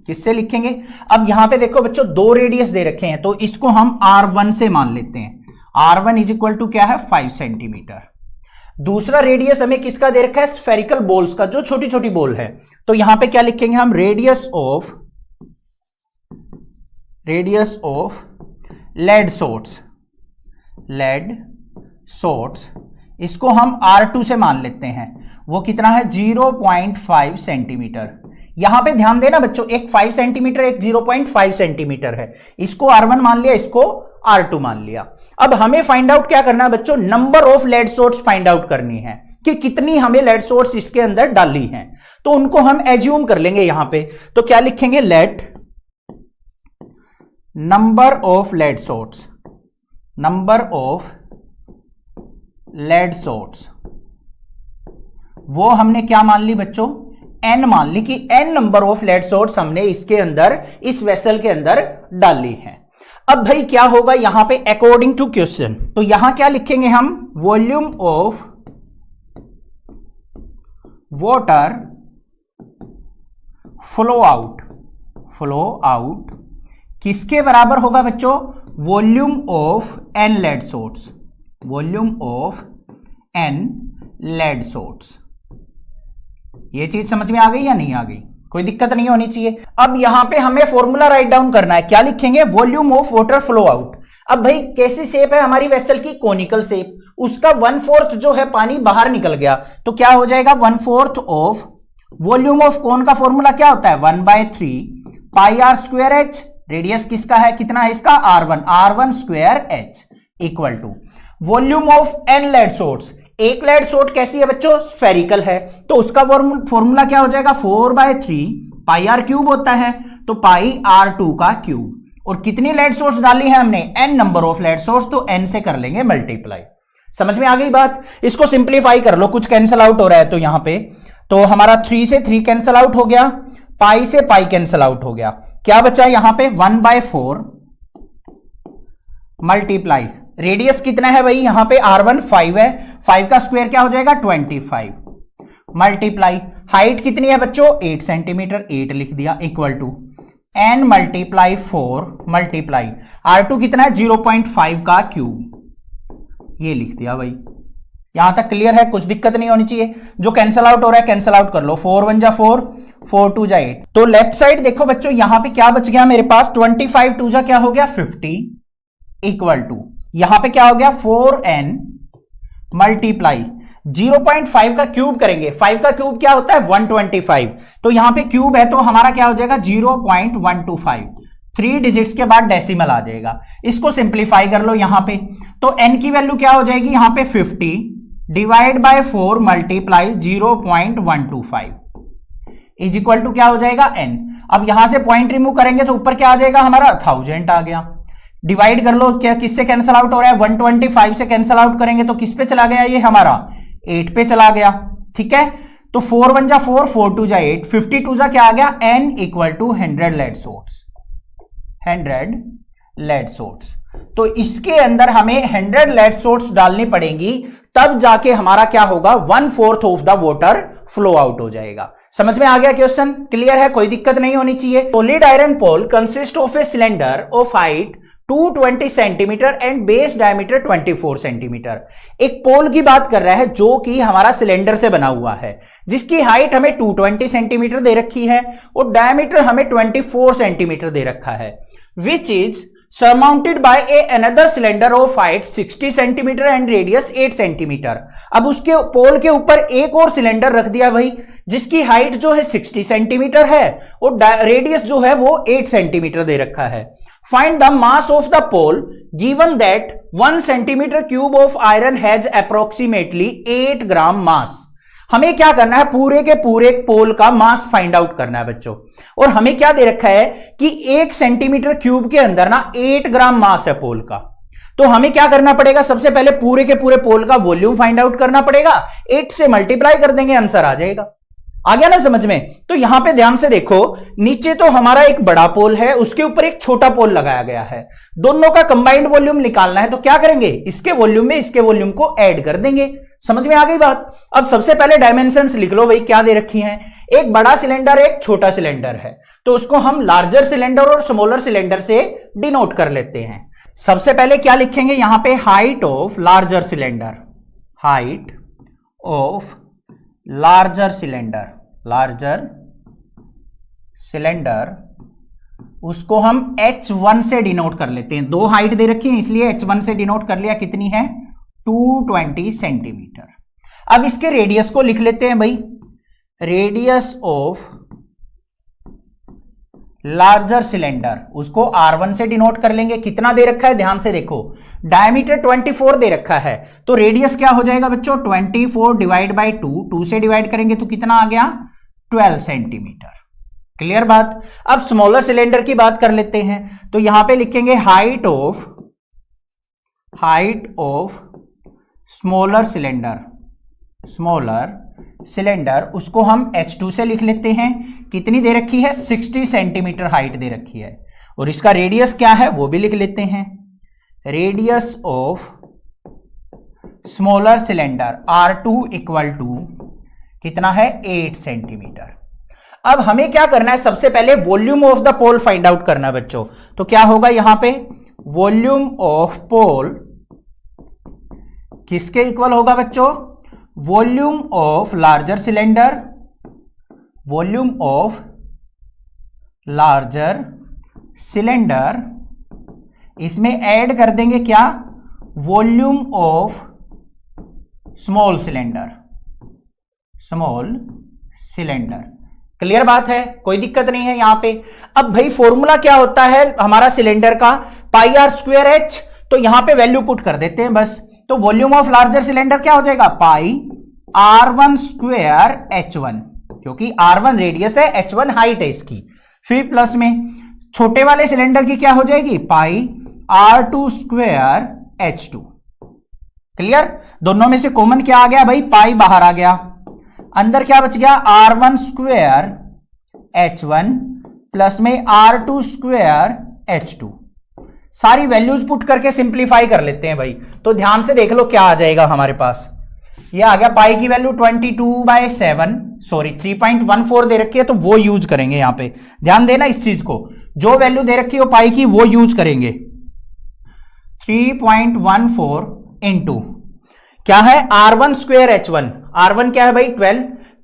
A: किससे लिखेंगे? अब यहां पे देखो बच्चों दो रेडियस दे रखे हैं, तो इसको हम r1 से मान लेते हैं। r1 इज इक्वल टू क्या है? 5 सेंटीमीटर। दूसरा रेडियस हमें किसका दे रखा है? स्फेरिकल बॉल्स का, जो छोटी छोटी बॉल है। तो यहां पे क्या लिखेंगे हम? रेडियस ऑफ लेड सोर्ट्स, इसको हम R2 से मान लेते हैं। वो कितना है? 0.5 सेंटीमीटर। यहां पे ध्यान देना बच्चों, एक 5 सेंटीमीटर एक 0.5 सेंटीमीटर है। इसको R1 मान लिया, इसको R2 मान लिया। अब हमें फाइंड आउट क्या करना है बच्चों? Number of lead shots find out करनी है कि कितनी हमें लेड सोर्ट्स इसके अंदर डाली हैं। तो उनको हम एज्यूम कर लेंगे यहां पे। तो क्या लिखेंगे? Let number of lead shots, वो हमने क्या मान ली बच्चों? n मान ली कि n number of lead shots हमने इसके अंदर, इस वेसल के अंदर डाली है। अब भाई क्या होगा यहां पे अकॉर्डिंग टू क्वेश्चन? तो यहां क्या लिखेंगे हम? Volume of water flow out किसके बराबर होगा बच्चों? Volume of n lead shots. ये चीज समझ में आ गई या नहीं आ गई? कोई दिक्कत नहीं होनी चाहिए। अब यहां पे हमें फॉर्मूला राइट डाउन करना है। क्या लिखेंगे? Volume of water flow out. अब भाई कैसी शेप है हमारी वेसल की? Conical shape. उसका 1/4 जो है पानी बाहर निकल गया, तो क्या हो जाएगा? 1/4 ऑफ वॉल्यूम ऑफ कोन का फॉर्मूला क्या होता है? 1/3 pi r square h। Radius किसका है? कितना है इसका? R1 square h equal to volume of n lead shots. एक लेड सोर्ट कैसी है बच्चों? स्फेरिकल है, तो उसका फॉर्मूला क्या हो जाएगा? 4/3 पाई r क्यूब होता है, तो पाई r2 का क्यूब। और कितनी लेड सोर्स डाली है हमने? n number of lead shots, तो n से कर लेंगे मल्टीप्लाई। समझ में आ गई बात? इसको सिंप्लीफाई कर लो, कुछ कैंसिल आउट हो रहा है तो यहां पे, तो हमारा 3 से 3 कैंसिल आउट हो गया, पाई से पाई कैंसिल आउट हो गया। क्या बचा यहां पे? 1/4 मल्टीप्लाई रेडियस कितना है भाई? यहां पे R1 5 है, 5 का स्क्वायर क्या हो जाएगा? 25 मल्टीप्लाई हाइट कितनी है बच्चों? 8 सेंटीमीटर, 8 लिख दिया equal to n multiply 4 multiply R2 कितना है? 0.5 का क्यूब, ये लिख दिया भाई। यहां तक क्लियर है? कुछ दिक्कत नहीं होनी चाहिए। जो कैंसिल आउट हो रहा है कैंसिल आउट कर लो। 4 1 जा 4, 4 2 जा 8। तो लेफ्ट साइड देखो बच्चों, यहां पे क्या बच गया मेरे पास? 25 2 जा क्या हो गया? 50 इक्वल टू यहां पे क्या हो गया? 4n मल्टीप्लाई 0.5 का क्यूब करेंगे। 5 का क्यूब क्या होता है? 125। तो यहां पे क्यूब है तो हमारा क्या हो जाएगा? 0.125। 3 डिजिट्स के बाद डेसिमल आ जाएगा। इसको सिंप्लीफाई कर लो यहां पे, तो n की वैल्यू क्या हो जाएगी यहां पे? 50 divide by 4 multiply 0.125 is equal to क्या हो जाएगा? n। अब यहां से पॉइंट रिमूव करेंगे तो ऊपर क्या आ जाएगा हमारा? 1000 आ गया। डिवाइड कर लो, क्या किससे कैंसिल आउट हो रहा है? 125 से कैंसिल आउट करेंगे तो किस पे चला गया ये हमारा? 8 पे चला गया। ठीक है, तो 4 1 जा 4, 4 2 जा 8, 52 जा क्या आ गया? n equal to 100 lead shots. 100 lead shots. तो इसके अंदर हमें 100 लेड सोर्ट्स डालनी पड़ेंगी, तब जाके हमारा क्या होगा? 1/4 of the water flow out हो जाएगा। समझ में आ गया क्वेश्चन? क्लियर है? कोई दिक्कत नहीं होनी चाहिए। Solid iron pole consist of a cylinder of height 220 centimetre and base diameter 24 centimetre. एक पोल की बात कर रहा है जो कि हमारा सिलेंडर से बना हुआ है, जिसकी हाइट हमें 220 सेंटीमीटर दे रखी है और डायमीटर हमें 24 सेंटीमीटर दे रखा है, which is surmounted by another cylinder of height 60 centimetre and radius 8 centimetre. अब उसके पोल के ऊपर एक और सिलेंडर रख दिया भाई, जिसकी हाइट जो है 60 सेंटीमीटर है और रेडियस जो है वो 8 सेंटीमीटर दे रखा है। Find the mass of the pole given that 1 centimetre cube of iron has approximately 8 gram mass. हमें क्या करना है, पूरे के पूरे पोल का मास फाइंड आउट करना है बच्चों। और हमें क्या दे रखा है कि 1 सेंटीमीटर क्यूब के अंदर ना 8 ग्राम मास है पोल का। तो हमें क्या करना पड़ेगा, सबसे पहले पूरे के पूरे पोल का वॉल्यूम फाइंड आउट करना पड़ेगा, 8 से मल्टीप्लाई कर देंगे, आंसर आ जाएगा। आ गया ना समझ में। तो यहां पे ध्यान से देखो, नीचे तो हमारा एक बड़ा पोल है, उसके ऊपर एक छोटा पोल लगाया गया है, दोनों का कंबाइंड वॉल्यूम निकालना है। तो क्या करेंगे, इसके वॉल्यूम में इसके वॉल्यूम को ऐड कर देंगे। समझ में आ गई बात। अब सबसे पहले डायमेंशंस लिख लो भाई, क्या दे रखी हैं। एक बड़ा सिलेंडर एक छोटा सिलेंडर है, तो उसको हम लार्जर सिलेंडर और स्मॉलर सिलेंडर से डिनोट कर लेते हैं। सबसे पहले क्या लिखेंगे यहां पे, height of larger cylinder, height of larger cylinder, larger cylinder उसको हम H1 से डिनोट कर लेते हैं। दो हाइट दे रखी है इसलिए H1 से डिनोट कर लिया, कितनी है 220 सेंटीमीटर। अब इसके रेडियस को लिख लेते हैं भाई, रेडियस ऑफ लार्जर सिलेंडर उसको R1 से डिनोट कर लेंगे। कितना दे रखा है ध्यान से देखो, डायमीटर 24 दे रखा है, तो रेडियस क्या हो जाएगा बच्चों 24 डिवाइड बाई 2 से डिवाइड करेंगे तो कितना आ गया 12 सेंटीमीटर। क्लियर बात। अब स्मॉलर सिलेंडर की बात कर लेते हैं, तो यहां पे लिखेंगे हाइट ऑफ स्मॉलर सिलेंडर उसको हम H2 से लिख लेते हैं। कितनी दे रखी है 60 सेंटीमीटर हाइट दे रखी है, और इसका रेडियस क्या है वो भी लिख लेते हैं, radius of smaller cylinder R2 equal to कितना है 8 सेंटीमीटर। अब हमें क्या करना है, सबसे पहले volume of the pole find out करना है बच्चों। तो क्या होगा यहां पे, वॉल्यूम ऑफ पोल किसके इक्वल होगा बच्चों, volume of larger cylinder, volume of larger cylinder, इसमें ऐड कर देंगे क्या, volume of small cylinder. Clear बात है, कोई दिक्कत नहीं है यहां पे। अब भाई फॉर्मूला क्या होता है हमारा सिलेंडर का, पाई आर स्क्वायर एच, तो यहां पे वैल्यू पुट कर देते हैं बस। तो वॉल्यूम ऑफ लार्जर सिलेंडर क्या हो जाएगा, पाई R1 स्क्वायर H1, क्योंकि R1 रेडियस है, H1 हाइट है इसकी। फिर प्लस में छोटे वाले सिलेंडर की क्या हो जाएगी, पाई R2 स्क्वायर H2। क्लियर। दोनों में से कॉमन क्या आ गया भाई, पाई बाहर आ गया, अंदर क्या बच गया R1 स्क्वायर H1 प्लस में R2 स्क्वायर H2। सारी वैल्यूज पुट करके सिंप्लीफाई कर लेते हैं भाई। तो ध्यान से देख लो क्या आ जाएगा हमारे पास, ये आ गया पाई की वैल्यू 3.14 दे रखी है, तो वो यूज करेंगे यहां पे। ध्यान देना इस चीज को, जो वैल्यू दे रखी है पाई की वो यूज करेंगे। 3.14 इंटू क्या है R1 स्क्वायर H1, R1 क्या है भाई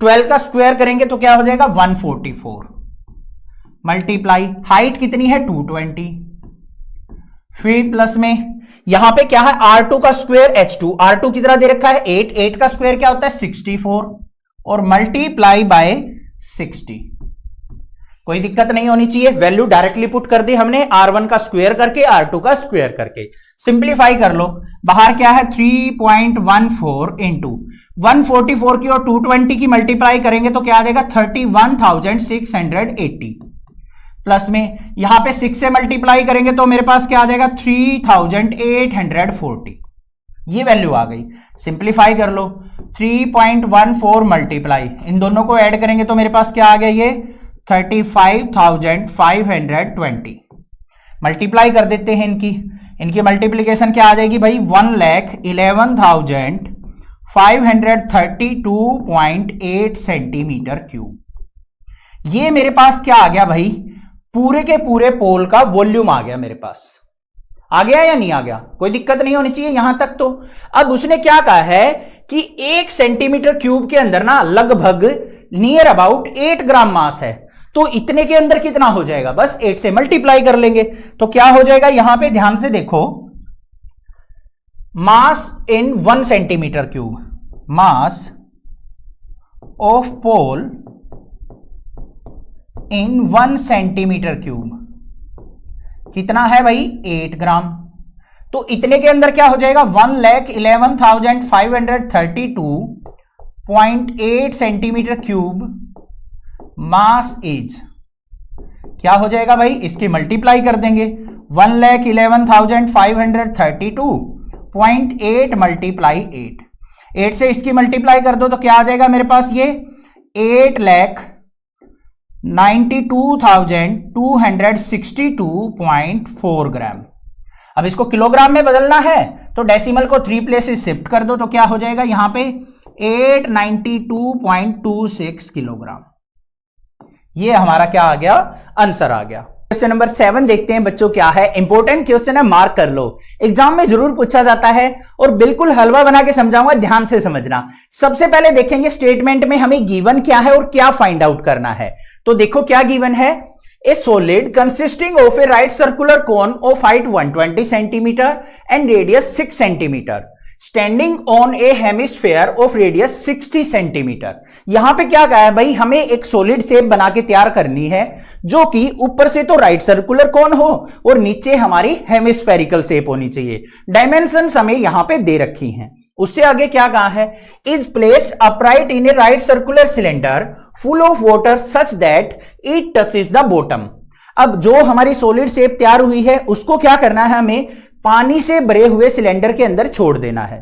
A: 12 का स्क्वायर करेंगे तो क्या हो जाएगा 144, मल्टीप्लाई हाइट कितनी है 220, फिर प्लस में यहां पे क्या है R2 का स्क्वायर H2, R2 कितना दे रखा है 8 का स्क्वायर क्या होता है 64, और मल्टीप्लाई बाय 60। कोई दिक्कत नहीं होनी चाहिए, वैल्यू डायरेक्टली पुट कर दी हमने, R1 का स्क्वायर करके R2 का स्क्वायर करके। सिंप्लीफाई कर लो, बाहर क्या है 3.14 इंटू 144 की और 220 की मल्टीप्लाई करेंगे तो क्या आ जाएगा 31,680, प्लस में यहां पे 6 से मल्टीप्लाई करेंगे तो मेरे पास क्या आ जाएगा 3,840। ये वैल्यू आ गई। सिंप्लीफाई कर लो, 3.14 मल्टीप्लाई इन दोनों को ऐड करेंगे तो मेरे पास क्या आ गया ये 35,520। मल्टीप्लाई कर देते हैं इनकी मल्टीप्लीकेशन क्या आ जाएगी भाई 1,11,532.8 सेंटीमीटर क्यूब। ये मेरे पास क्या आ गया भाई, पूरे के पूरे पोल का वॉल्यूम आ गया मेरे पास। आ गया या नहीं आ गया, कोई दिक्कत नहीं होनी चाहिए यहां तक। तो अब उसने क्या कहा है कि 1 सेंटीमीटर क्यूब के अंदर ना लगभग नियर अबाउट 8 ग्राम मास है। तो इतने के अंदर कितना हो जाएगा, बस 8 से मल्टीप्लाई कर लेंगे। तो क्या हो जाएगा, यहां पे ध्यान से देखो, mass in 1 centimetre cube, mass of pole in 1 centimetre cube कितना है भाई, 8 ग्राम। तो इतने के अंदर क्या हो जाएगा, 1,11,532.8 सेंटीमीटर क्यूब मास इज, क्या हो जाएगा भाई, इसकी मल्टीप्लाई कर देंगे, 1,11,532.8 मल्टीप्लाई 8 से इसकी मल्टीप्लाई कर दो तो क्या आ जाएगा मेरे पास, ये 8,92,262.4 ग्राम। अब इसको किलोग्राम में बदलना है तो डेसिमल को 3 प्लेसेस शिफ्ट कर दो तो क्या हो जाएगा, यहां पे 892.26 किलोग्राम। ये हमारा क्या आ गया, आंसर आ गया। क्वेश्चन नंबर 7 देखते हैं बच्चों, क्या है, इंपॉर्टेंट क्वेश्चन है, मार्क कर लो, एग्जाम में जरूर पूछा जाता है और बिल्कुल हलवा बना के समझाऊंगा, ध्यान से समझना। सबसे पहले देखेंगे स्टेटमेंट में हमें गिवन क्या है और क्या फाइंड आउट करना है। तो देखो क्या गिवन है, ए solid consisting of A right circular cone of height 120 centimetre and radius 6 centimetre standing on A hemisphere of radius 60 centimetre. यहां पे क्या कहा है भाई, हमें एक सॉलिड शेप बना के तैयार करनी है जो कि ऊपर से तो राइट सर्कुलर कोन हो और नीचे हमारी हेमिस्फेरिकल शेप होनी चाहिए। डायमेंशंस हमें यहां पे दे रखी हैं। उससे आगे क्या कहा है, is placed upright in A right circular cylinder full of water such that it touches the bottom. अब जो हमारी सॉलिड शेप तैयार हुई है उसको क्या करना है, हमें पानी से भरे हुए सिलेंडर के अंदर छोड़ देना है।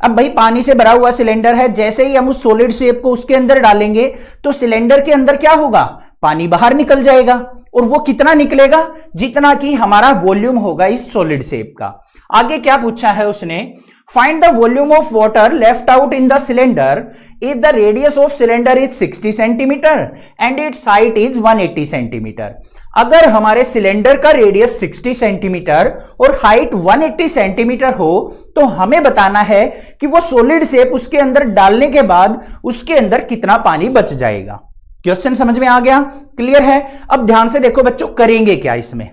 A: अब भाई पानी से भरा हुआ सिलेंडर है, जैसे ही हम उस सॉलिड शेप को उसके अंदर डालेंगे तो सिलेंडर के अंदर क्या होगा, पानी बाहर निकल जाएगा और वो कितना निकलेगा, जितना कि हमारा वॉल्यूम होगा इस सॉलिड शेप का। आगे क्या पूछा है उसने, find the volume of water left out in the cylinder if the radius of cylinder is 60 centimetre and it's height is 180 centimetre. अगर हमारे सिलेंडर का रेडियस 60 सेंटीमीटर और हाइट 180 सेंटीमीटर हो तो हमें बताना है कि वो सॉलिड शेप उसके अंदर डालने के बाद उसके अंदर कितना पानी बच जाएगा। क्वेश्चन समझ में आ गया, क्लियर है। अब ध्यान से देखो बच्चों, करेंगे क्या इसमें,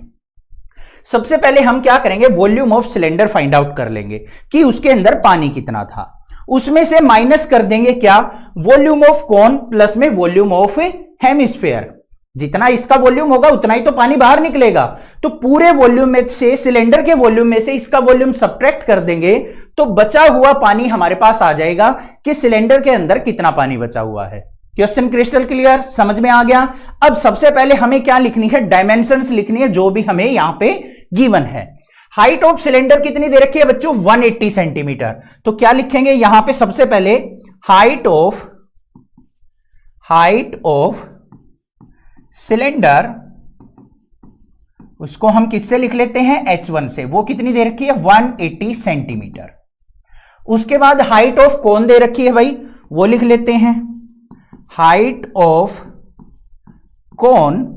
A: सबसे पहले हम क्या करेंगे, volume of cylinder find out कर लेंगे कि उसके अंदर पानी कितना था, उसमें से माइनस कर देंगे क्या, वॉल्यूम ऑफ कोन प्लस में वॉल्यूम ऑफ हेमिस्फेयर। जितना इसका वॉल्यूम होगा उतना ही तो पानी बाहर निकलेगा, तो पूरे वॉल्यूम में से, सिलेंडर के वॉल्यूम में से इसका वॉल्यूम सब्ट्रैक्ट कर देंगे तो बचा हुआ पानी हमारे पास आ जाएगा कि सिलेंडर के अंदर कितना पानी बचा हुआ है। क्वेश्चन क्रिस्टल क्लियर, समझ में आ गया। अब सबसे पहले हमें क्या लिखनी है, डायमेंशंस लिखनी है जो भी हमें यहां पे गिवन है। हाइट ऑफ सिलेंडर कितनी दे रखी है बच्चों, 180 सेंटीमीटर। तो क्या लिखेंगे यहां पे, सबसे पहले हाइट ऑफ सिलेंडर, उसको हम किससे लिख लेते हैं, h1 से। वो कितनी दे रखी है, 180 सेंटीमीटर। उसके बाद हाइट ऑफ कोन दे रखी है भाई, वो लिख लेते हैं हाइट ऑफ कोन,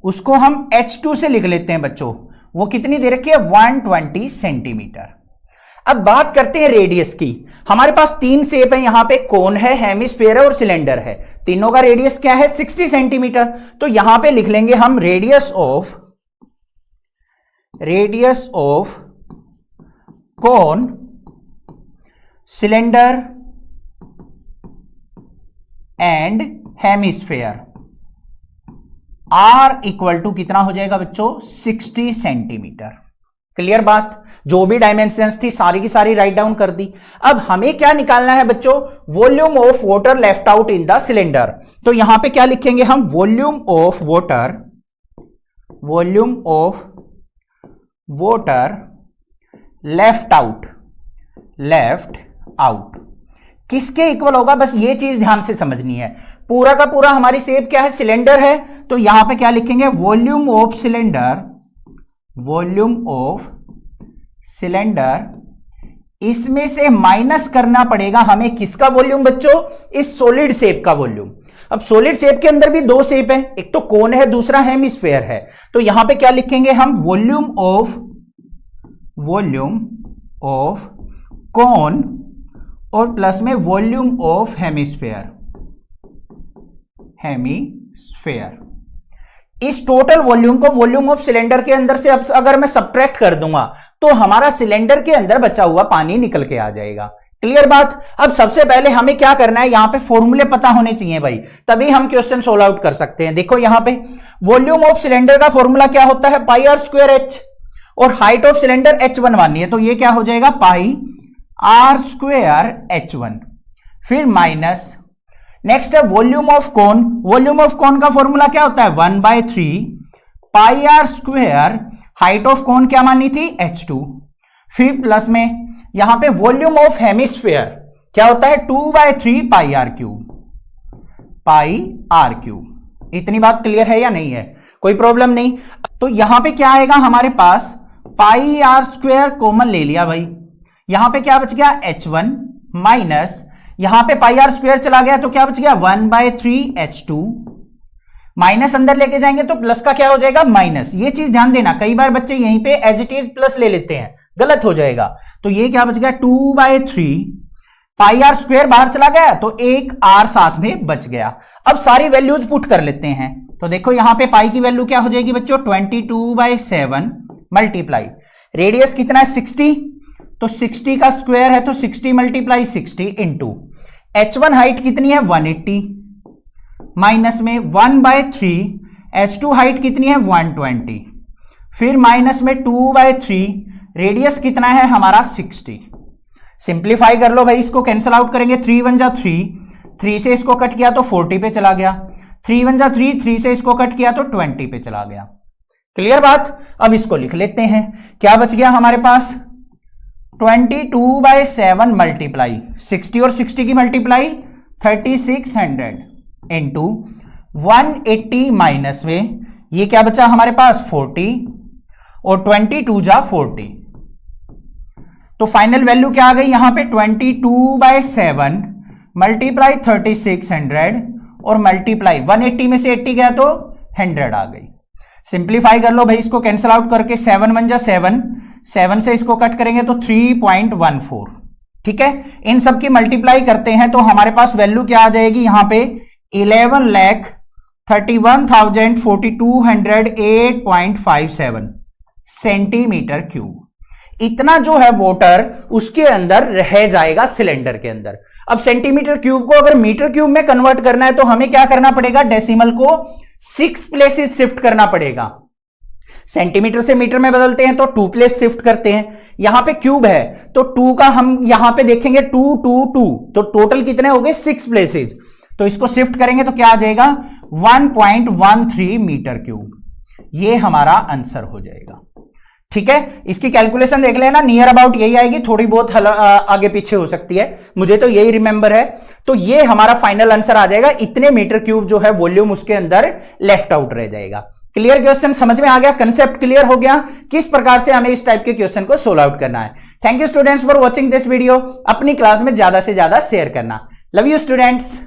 A: उसको हम h2 से लिख लेते हैं बच्चों। वो कितनी दे रखी है, 120 सेंटीमीटर। अब बात करते हैं रेडियस की। हमारे पास 3 शेप है, यहां पे कोन है, हेमिस्फेयर है और सिलेंडर है। तीनों का रेडियस क्या है, 60 सेंटीमीटर। तो यहां पे लिख लेंगे हम radius of cone, cylinder and hemisphere R equal to कितना हो जाएगा बच्चों, 60 सेंटीमीटर। क्लियर बात, जो भी डायमेंशंस थी सारी की सारी राइट डाउन कर दी। अब हमें क्या निकालना है बच्चों, volume of water left out in the cylinder. तो यहां पे क्या लिखेंगे हम, volume of water left out किसके इक्वल होगा, बस ये चीज ध्यान से समझनी है। पूरा का पूरा हमारी शेप क्या है, सिलेंडर है, तो यहां पे क्या लिखेंगे, वॉल्यूम ऑफ सिलेंडर, इसमें से माइनस करना पड़ेगा हमें किसका वॉल्यूम बच्चों, इस सॉलिड शेप का वॉल्यूम। अब सॉलिड शेप के अंदर भी 2 शेप है, एक तो कोन है, दूसरा हेमिस्फेयर है। तो यहां पे क्या लिखेंगे हम, वॉल्यूम ऑफ कोन और प्लस में वॉल्यूम ऑफ हेमिस्फेयर। स्फीयर। इस टोटल वॉल्यूम को वॉल्यूम ऑफ सिलेंडर के अंदर से अब अगर मैं सब्ट्रैक्ट कर दूंगा तो हमारा सिलेंडर के अंदर बचा हुआ पानी निकल के आ जाएगा। क्लियर बात। अब सबसे पहले हमें क्या करना है, यहां पे फॉर्मूले पता होने चाहिए भाई, तभी हम क्वेश्चन सोल्व आउट कर सकते हैं। देखो यहां पे वॉल्यूम ऑफ सिलेंडर का फॉर्मूला क्या होता है, पाई आर स्क्वायर एच, और हाइट ऑफ सिलेंडर h1 माननी है, तो ये क्या हो जाएगा, पाई आर स्क्वायर h1। फिर माइनस, नेक्स्ट है volume of cone. Volume of cone का फॉर्मूला क्या होता है, 1/3 pi r square, height of cone क्या मानी थी, h2। फिर प्लस में यहां पे वॉल्यूम ऑफ हेमिस्फीयर क्या होता है, 2/3 पाई आर क्यूब। इतनी बात क्लियर है या नहीं है, कोई प्रॉब्लम नहीं। तो यहां पे क्या आएगा हमारे पास, पाई आर स्क्वायर कॉमन ले लिया भाई, यहां पे क्या बच गया, h1 माइनस, यहां पे पाई आर स्क्वायर चला गया तो क्या बच गया, 1/3 h2, माइनस अंदर लेके जाएंगे तो प्लस का क्या हो जाएगा, माइनस। ये चीज ध्यान देना, कई बार बच्चे यहीं पे एज इट इज प्लस ले लेते हैं, गलत हो जाएगा। तो ये क्या बच गया, 2/3 पाई आर स्क्वायर बाहर चला गया तो एक आर साथ में बच गया। अब सारी वैल्यूज पुट कर लेते हैं, तो देखो यहां पे पाई की वैल्यू क्या हो जाएगी बच्चों, 22/7 मल्टीप्लाई, रेडियस कितना है 60, तो 60 का स्क्वायर है तो 60 मल्टीप्लाई 60 इंटू h1 हाइट कितनी है 180, माइनस में 1/3 h2 हाइट कितनी है 120, फिर माइनस में 2/3 रेडियस कितना है हमारा 60। सिंप्लीफाई कर लो भाई, इसको कैंसिल आउट करेंगे, 3 1 जा 3 से इसको कट किया तो 40 पे चला गया, 3 1 जा 3 से इसको कट किया तो 20 पे चला गया। क्लियर बात। अब इसको लिख लेते हैं, क्या बच गया हमारे पास, 22/7 मल्टीप्लाई 60 और 60 की मल्टीप्लाई 3600 इंटू 180 माइनस में ये क्या बचा हमारे पास 40 और 22 जा 40, तो फाइनल वैल्यू क्या आ गई यहां पे 22/7 मल्टीप्लाई 3600 और मल्टीप्लाई 180 में से 80 गया तो 100 आ गई। सिंप्लीफाई कर लो भाई, इसको कैंसिल आउट करके 7 1 जा 7 से इसको कट करेंगे तो 3.14। ठीक है, इन सब की मल्टीप्लाई करते हैं तो हमारे पास वैल्यू क्या आ जाएगी यहां पे 11,31,4208.57 सेंटीमीटर क्यूब। इतना जो है वाटर उसके अंदर रह जाएगा सिलेंडर के अंदर। अब सेंटीमीटर क्यूब को अगर मीटर क्यूब में कन्वर्ट करना है तो हमें क्या करना पड़ेगा, डेसिमल को 6 प्लेसेस शिफ्ट करना पड़ेगा। सेंटीमीटर से मीटर में बदलते हैं तो 2 प्लेस शिफ्ट करते हैं, यहां पे क्यूब है तो 2 का हम यहां पे देखेंगे 2 2 2, तो टोटल कितने हो गए 6 प्लेसेज, तो इसको शिफ्ट करेंगे तो क्या आ जाएगा 1.13 मीटर क्यूब। ये हमारा आंसर हो जाएगा। ठीक है, इसकी कैलकुलेशन देख लेना, नियर अबाउट यही आएगी, थोड़ी बहुत आगे पीछे हो सकती है, मुझे तो यही रिमेंबर है। तो ये हमारा फाइनल आंसर आ जाएगा, इतने मीटर क्यूब जो है वॉल्यूम उसके अंदर लेफ्ट आउट रह जाएगा। क्लियर, क्वेश्चन समझ में आ गया, कंसेप्ट क्लियर हो गया, किस प्रकार से हमें इस टाइप के क्वेश्चन को सोल्व आउट करना है। Thank you students for watching this video, अपनी क्लास में ज्यादा से ज्यादा शेयर करना। Love you students.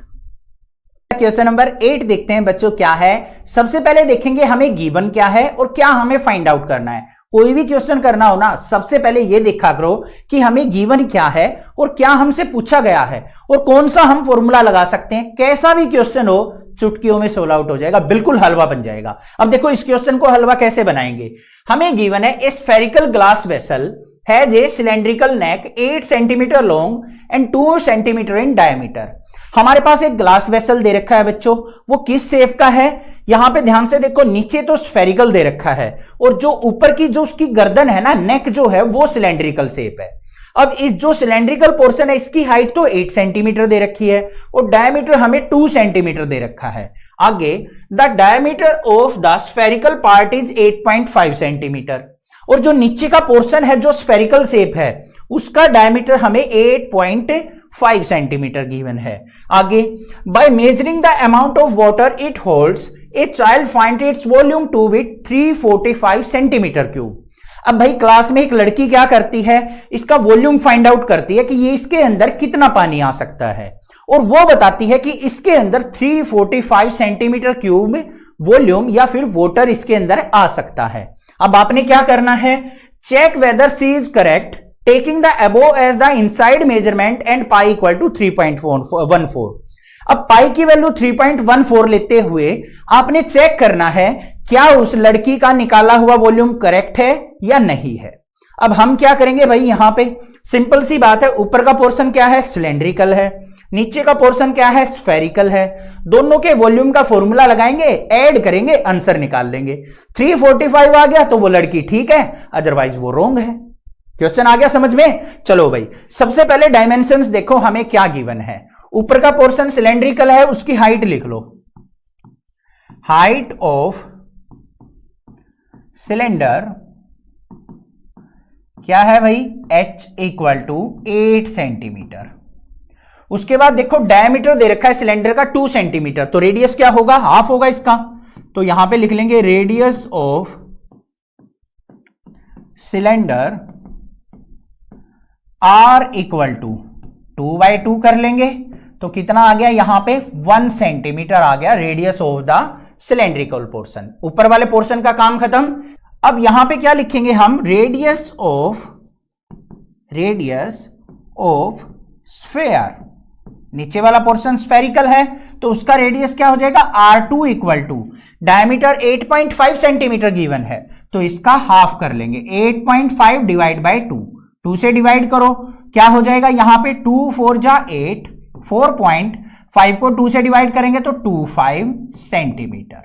A: Question number 8 देखते हैं बच्चों क्या है। सबसे पहले देखेंगे हमें गिवन क्या है और क्या हमें फाइंड आउट करना है। कोई भी क्वेश्चन करना हो ना, सबसे पहले ये देखा करो कि हमें गिवन क्या है और क्या हमसे पूछा गया है और कौन सा हम फॉर्मूला लगा सकते हैं। कैसा भी क्वेश्चन हो चुटकियों में सोल्व आउट हो जाएगा, बिल्कुल हलवा बन जाएगा। अब देखो इस क्वेश्चन को हलवा कैसे बनाएंगे। हमें गिवन है ए spherical glass vessel has a cylindrical neck 8 centimetre long and 2 centimetre in diameter. हमारे पास एक ग्लास वेसल दे रखा है बच्चों, वो किस शेप का है, यहां पे ध्यान से देखो, नीचे तो स्फेरिकल दे रखा है और जो ऊपर की जो उसकी गर्दन है ना, नेक जो है वो सिलेंड्रिकल शेप है। अब इस जो सिलेंड्रिकल पोर्शन है इसकी हाइट तो 8 सेंटीमीटर दे रखी है और डायमीटर हमें 2 सेंटीमीटर दे रखा है। आगे the diameter of the spherical part is 8.5 centimetre और जो नीचे का पोर्शन है जो स्फेरिकल शेप है उसका डायमीटर हमें 8.5 सेंटीमीटर गिवन है। आगे by measuring the amount of water it holds a child find its volume to be 345 centimetre cube. अब भाई क्लास में एक लड़की क्या करती है, इसका वॉल्यूम फाइंड आउट करती है कि ये इसके अंदर कितना पानी आ सकता है और वो बताती है कि इसके अंदर 345 सेंटीमीटर क्यूब वॉल्यूम या फिर वाटर इसके अंदर आ सकता है। अब आपने क्या करना है, check whether she is correct taking the above as the inside measurement and pi equal to 3.14। अब पाई की वैल्यू 3.14 लेते हुए आपने चेक करना है क्या उस लड़की का निकाला हुआ वॉल्यूम करेक्ट है या नहीं है। अब हम क्या करेंगे भाई, यहां पे सिंपल सी बात है, ऊपर का पोर्शन क्या है, सिलेंड्रिकल है, नीचे का पोर्शन क्या है, स्फेरिकल है। दोनों के वॉल्यूम का फॉर्मूला लगाएंगे, ऐड करेंगे, आंसर निकाल लेंगे। 345 आ गया तो वो लड़की ठीक है, अदरवाइज वो रॉन्ग है। क्वेश्चन आ गया समझ में। चलो भाई, सबसे पहले डायमेंशंस देखो हमें क्या गिवन है। ऊपर का पोर्शन सिलेंड्रिकल है, उसकी हाइट लिख लो, हाइट ऑफ सिलेंडर क्या है भाई, h इक्वल टू 8 सेंटीमीटर। उसके बाद देखो डायमीटर दे रखा है सिलेंडर का 2 सेंटीमीटर, तो रेडियस क्या होगा, हाफ होगा इसका। तो यहां पे लिख लेंगे radius of cylinder r equal to 2/2 कर लेंगे, तो कितना आ गया यहां पे 1 सेंटीमीटर आ गया radius of the cylindrical portion. ऊपर वाले पोर्शन का काम खत्म। अब यहां पे क्या लिखेंगे हम, रेडियस ऑफ स्फेयर। नीचे वाला पोर्शन स्फेरिकल है तो उसका रेडियस क्या हो जाएगा, r2 equal to diameter 8.5 centimetre given है, तो इसका हाफ कर लेंगे, 8.5 डिवाइड बाई 2, 2 से डिवाइड करो, क्या हो जाएगा यहां पे 2 4 जा 8, 4.5 को 2 से डिवाइड करेंगे तो 25 सेंटीमीटर।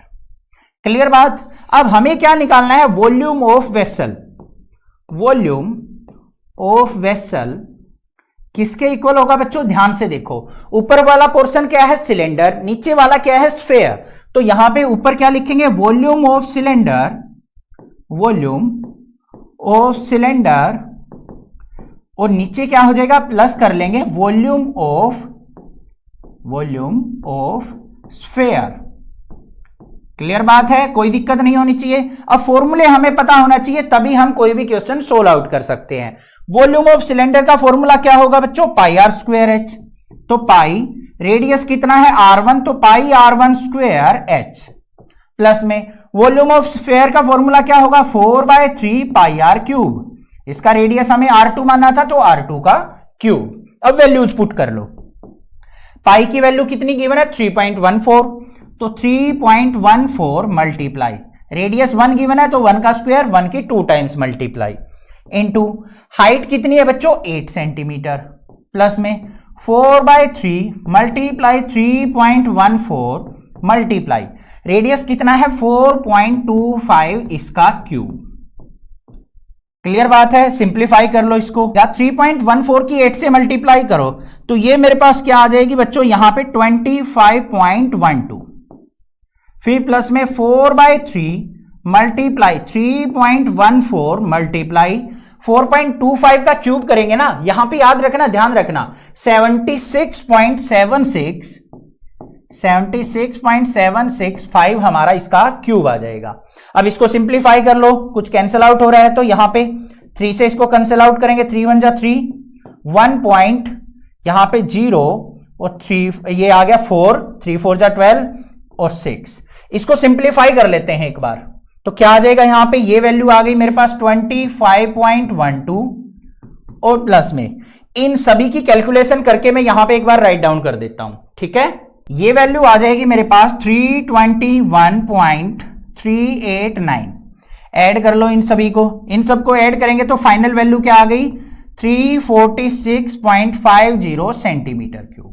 A: क्लियर बात। अब हमें क्या निकालना है, volume of vessel. Volume of vessel किसके इक्वल होगा बच्चों, ध्यान से देखो, ऊपर वाला पोर्शन क्या है सिलेंडर, नीचे वाला क्या है स्फेयर। तो यहां पे ऊपर क्या लिखेंगे, volume of cylinder, volume of cylinder, और नीचे क्या हो जाएगा, प्लस कर लेंगे वॉल्यूम ऑफ स्फेयर। क्लियर बात है, कोई दिक्कत नहीं होनी चाहिए। अब फॉर्मूले हमें पता होना चाहिए, तभी हम कोई भी क्वेश्चन सोल्व आउट कर सकते हैं। वॉल्यूम ऑफ सिलेंडर का फॉर्मूला क्या होगा बच्चों, पाई r स्क्वायर h। तो पाई रेडियस कितना है r1, तो पाई r1 स्क्वायर h, प्लस में वॉल्यूम ऑफ स्फेयर का फॉर्मूला क्या होगा, 4/3 पाई r क्यूब। इसका रेडियस हमें r2 मानना था तो r2 का क्यूब। अब वैल्यूज पुट कर लो। पाई की वैल्यू कितनी गिवन है, 3.14, तो 3.14 मल्टीप्लाई, रेडियस 1 गिवन है तो 1 का स्क्वायर, 1 की 2 टाइम्स मल्टीप्लाई, इनटू हाइट कितनी है बच्चों 8 सेंटीमीटर, प्लस में 4/3 मल्टीप्लाई 3.14 मल्टीप्लाई रेडियस कितना है 4.25, इसका क्यूब। क्लियर बात है, सिंप्लीफाई कर लो इसको, या 3.14 की 8 से मल्टीप्लाई करो तो ये मेरे पास क्या आ जाएगी बच्चों, यहां पे 25.12, फिर प्लस में 4/3 मल्टीप्लाई 3.14 मल्टीप्लाई 4.25 का क्यूब करेंगे ना, यहां पे याद रखना, ध्यान रखना, 76.765 हमारा इसका क्यूब आ जाएगा। अब इसको सिंप्लीफाई कर लो, कुछ कैंसिल आउट हो रहा है तो यहां पे 3 से इसको कैंसिल आउट करेंगे, 3 1 जा 3, 1 पॉइंट यहां पे 0 और 3, ये आ गया 4, 3 4 जा 12 और 6। इसको सिंप्लीफाई कर लेते हैं एक बार, तो क्या आ जाएगा यहां पे, ये वैल्यू आ गई मेरे पास 25.12, और प्लस में इन सभी की कैलकुलेशन करके मैं यहां पे एक बार राइट डाउन कर देता हूं, ठीक है। ये वैल्यू आ जाएगी मेरे पास 321.389। ऐड कर लो इन सभी को, इन सबको ऐड करेंगे तो फाइनल वैल्यू क्या आ गई, 346.50 सेंटीमीटर क्यूब।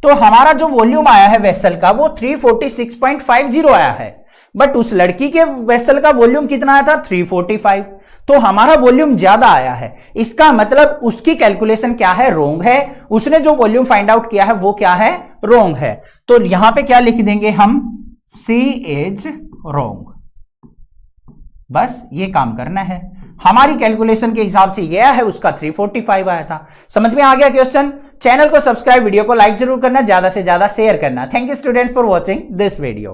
A: तो हमारा जो वॉल्यूम आया है वेसल का वो 346.50 आया है, बट उस लड़की के वेसल का वॉल्यूम कितना आया था 345, तो हमारा वॉल्यूम ज्यादा आया है। इसका मतलब उसकी कैलकुलेशन क्या है, रोंग है। उसने जो वॉल्यूम फाइंड आउट किया है वो क्या है, रोंग है। तो यहां पे क्या लिख देंगे हम, C इज रोंग। बस ये काम करना है, हमारी कैलकुलेशन के हिसाब से यह है, उसका 345 आया था। समझ में आ गया क्वेश्चन। चैनल को सब्सक्राइब, वीडियो को लाइक जरूर करना, ज्यादा से ज्यादा शेयर करना। Thank you students for watching this video.